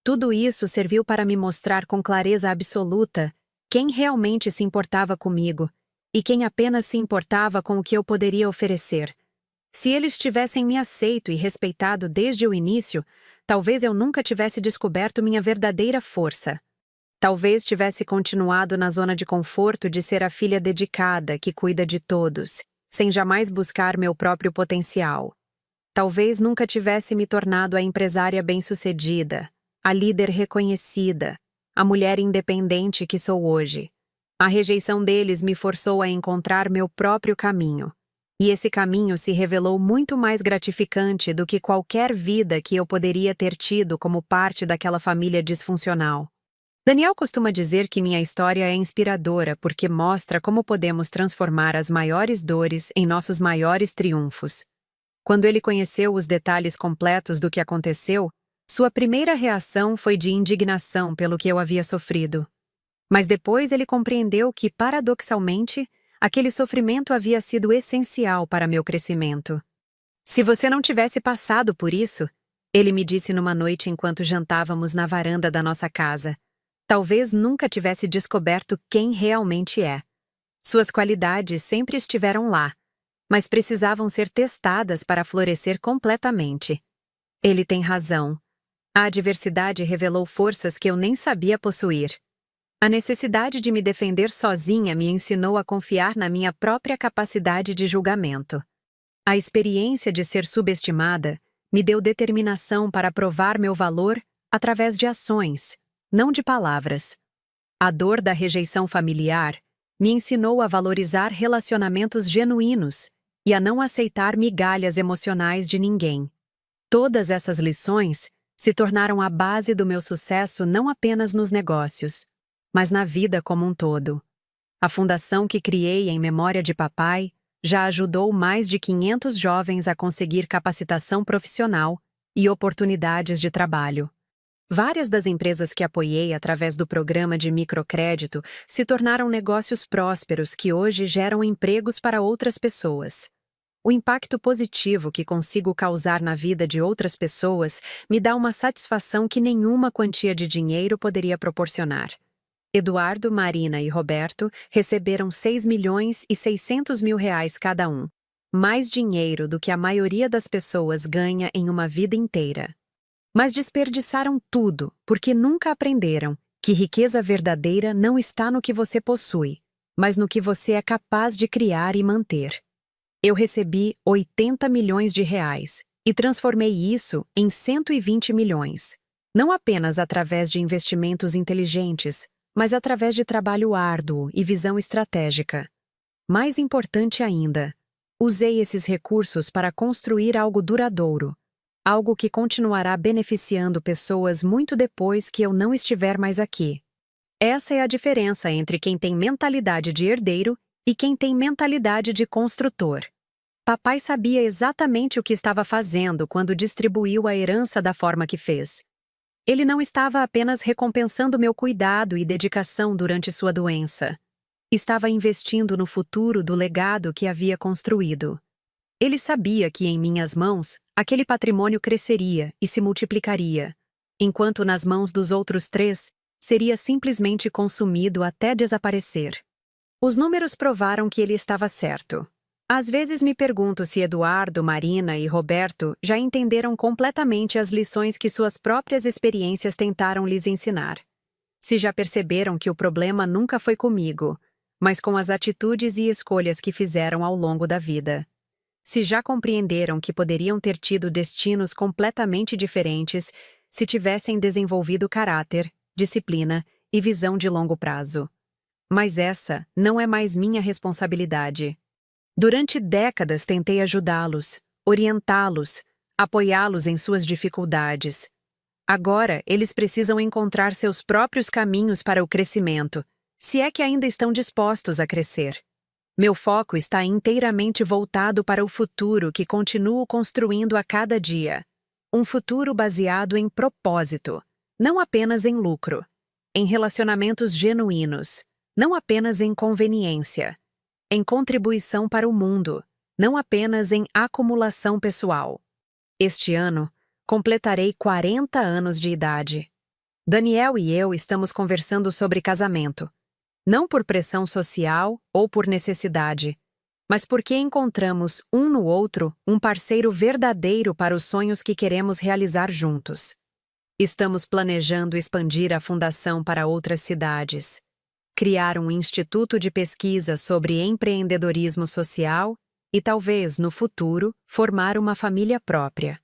tudo isso serviu para me mostrar com clareza absoluta quem realmente se importava comigo e quem apenas se importava com o que eu poderia oferecer. Se eles tivessem me aceito e respeitado desde o início, talvez eu nunca tivesse descoberto minha verdadeira força. Talvez tivesse continuado na zona de conforto de ser a filha dedicada que cuida de todos, sem jamais buscar meu próprio potencial. Talvez nunca tivesse me tornado a empresária bem-sucedida, a líder reconhecida, a mulher independente que sou hoje. A rejeição deles me forçou a encontrar meu próprio caminho. E esse caminho se revelou muito mais gratificante do que qualquer vida que eu poderia ter tido como parte daquela família disfuncional. Daniel costuma dizer que minha história é inspiradora porque mostra como podemos transformar as maiores dores em nossos maiores triunfos. Quando ele conheceu os detalhes completos do que aconteceu, sua primeira reação foi de indignação pelo que eu havia sofrido. Mas depois ele compreendeu que, paradoxalmente, aquele sofrimento havia sido essencial para meu crescimento. Se você não tivesse passado por isso, ele me disse numa noite enquanto jantávamos na varanda da nossa casa, talvez nunca tivesse descoberto quem realmente é. Suas qualidades sempre estiveram lá, mas precisavam ser testadas para florescer completamente. Ele tem razão. A adversidade revelou forças que eu nem sabia possuir. A necessidade de me defender sozinha me ensinou a confiar na minha própria capacidade de julgamento. A experiência de ser subestimada me deu determinação para provar meu valor através de ações, não de palavras. A dor da rejeição familiar me ensinou a valorizar relacionamentos genuínos e a não aceitar migalhas emocionais de ninguém. Todas essas lições se tornaram a base do meu sucesso não apenas nos negócios, mas na vida como um todo. A fundação que criei em memória de papai já ajudou mais de 500 jovens a conseguir capacitação profissional e oportunidades de trabalho. Várias das empresas que apoiei através do programa de microcrédito se tornaram negócios prósperos que hoje geram empregos para outras pessoas. O impacto positivo que consigo causar na vida de outras pessoas me dá uma satisfação que nenhuma quantia de dinheiro poderia proporcionar. Eduardo, Marina e Roberto receberam 6.600.000 reais cada um. Mais dinheiro do que a maioria das pessoas ganha em uma vida inteira. Mas desperdiçaram tudo porque nunca aprenderam que riqueza verdadeira não está no que você possui, mas no que você é capaz de criar e manter. Eu recebi 80 milhões de reais e transformei isso em 120 milhões. Não apenas através de investimentos inteligentes, mas através de trabalho árduo e visão estratégica. Mais importante ainda, usei esses recursos para construir algo duradouro, algo que continuará beneficiando pessoas muito depois que eu não estiver mais aqui. Essa é a diferença entre quem tem mentalidade de herdeiro e quem tem mentalidade de construtor. Papai sabia exatamente o que estava fazendo quando distribuiu a herança da forma que fez. Ele não estava apenas recompensando meu cuidado e dedicação durante sua doença. Estava investindo no futuro do legado que havia construído. Ele sabia que em minhas mãos, aquele patrimônio cresceria e se multiplicaria, enquanto nas mãos dos outros 3, seria simplesmente consumido até desaparecer. Os números provaram que ele estava certo. Às vezes me pergunto se Eduardo, Marina e Roberto já entenderam completamente as lições que suas próprias experiências tentaram lhes ensinar. Se já perceberam que o problema nunca foi comigo, mas com as atitudes e escolhas que fizeram ao longo da vida. Se já compreenderam que poderiam ter tido destinos completamente diferentes se tivessem desenvolvido caráter, disciplina e visão de longo prazo. Mas essa não é mais minha responsabilidade. Durante décadas tentei ajudá-los, orientá-los, apoiá-los em suas dificuldades. Agora, eles precisam encontrar seus próprios caminhos para o crescimento, se é que ainda estão dispostos a crescer. Meu foco está inteiramente voltado para o futuro que continuo construindo a cada dia. Um futuro baseado em propósito, não apenas em lucro. Em relacionamentos genuínos, não apenas em conveniência. Em contribuição para o mundo, não apenas em acumulação pessoal. Este ano, completarei 40 anos de idade. Daniel e eu estamos conversando sobre casamento. Não por pressão social ou por necessidade, mas porque encontramos um no outro um parceiro verdadeiro para os sonhos que queremos realizar juntos. Estamos planejando expandir a fundação para outras cidades, criar um instituto de pesquisa sobre empreendedorismo social e talvez, no futuro, formar uma família própria.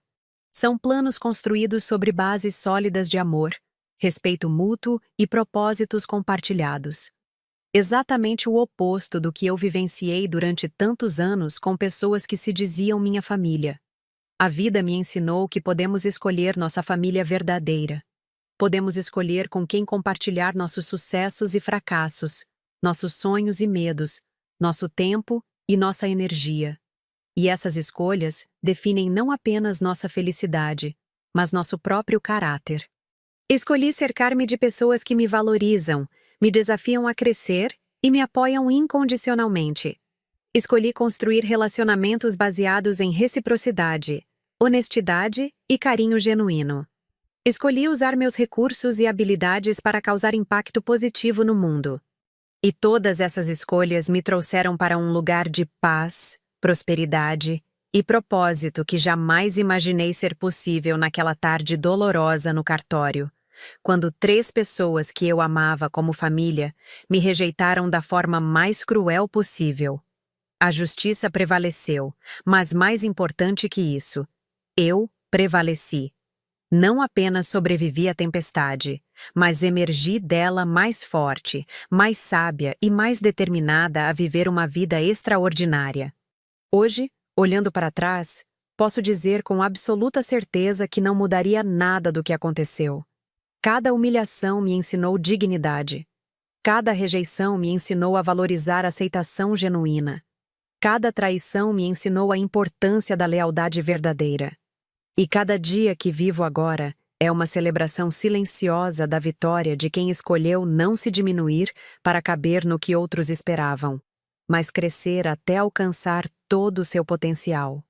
São planos construídos sobre bases sólidas de amor, respeito mútuo e propósitos compartilhados. Exatamente o oposto do que eu vivenciei durante tantos anos com pessoas que se diziam minha família. A vida me ensinou que podemos escolher nossa família verdadeira. Podemos escolher com quem compartilhar nossos sucessos e fracassos, nossos sonhos e medos, nosso tempo e nossa energia. E essas escolhas definem não apenas nossa felicidade, mas nosso próprio caráter. Escolhi cercar-me de pessoas que me valorizam, me desafiam a crescer e me apoiam incondicionalmente. Escolhi construir relacionamentos baseados em reciprocidade, honestidade e carinho genuíno. Escolhi usar meus recursos e habilidades para causar impacto positivo no mundo. E todas essas escolhas me trouxeram para um lugar de paz, prosperidade e propósito que jamais imaginei ser possível naquela tarde dolorosa no cartório, quando 3 pessoas que eu amava como família me rejeitaram da forma mais cruel possível. A justiça prevaleceu, mas mais importante que isso, eu prevaleci. Não apenas sobrevivi à tempestade, mas emergi dela mais forte, mais sábia e mais determinada a viver uma vida extraordinária. Hoje, olhando para trás, posso dizer com absoluta certeza que não mudaria nada do que aconteceu. Cada humilhação me ensinou dignidade. Cada rejeição me ensinou a valorizar a aceitação genuína. Cada traição me ensinou a importância da lealdade verdadeira. E cada dia que vivo agora é uma celebração silenciosa da vitória de quem escolheu não se diminuir para caber no que outros esperavam, mas crescer até alcançar todo o seu potencial.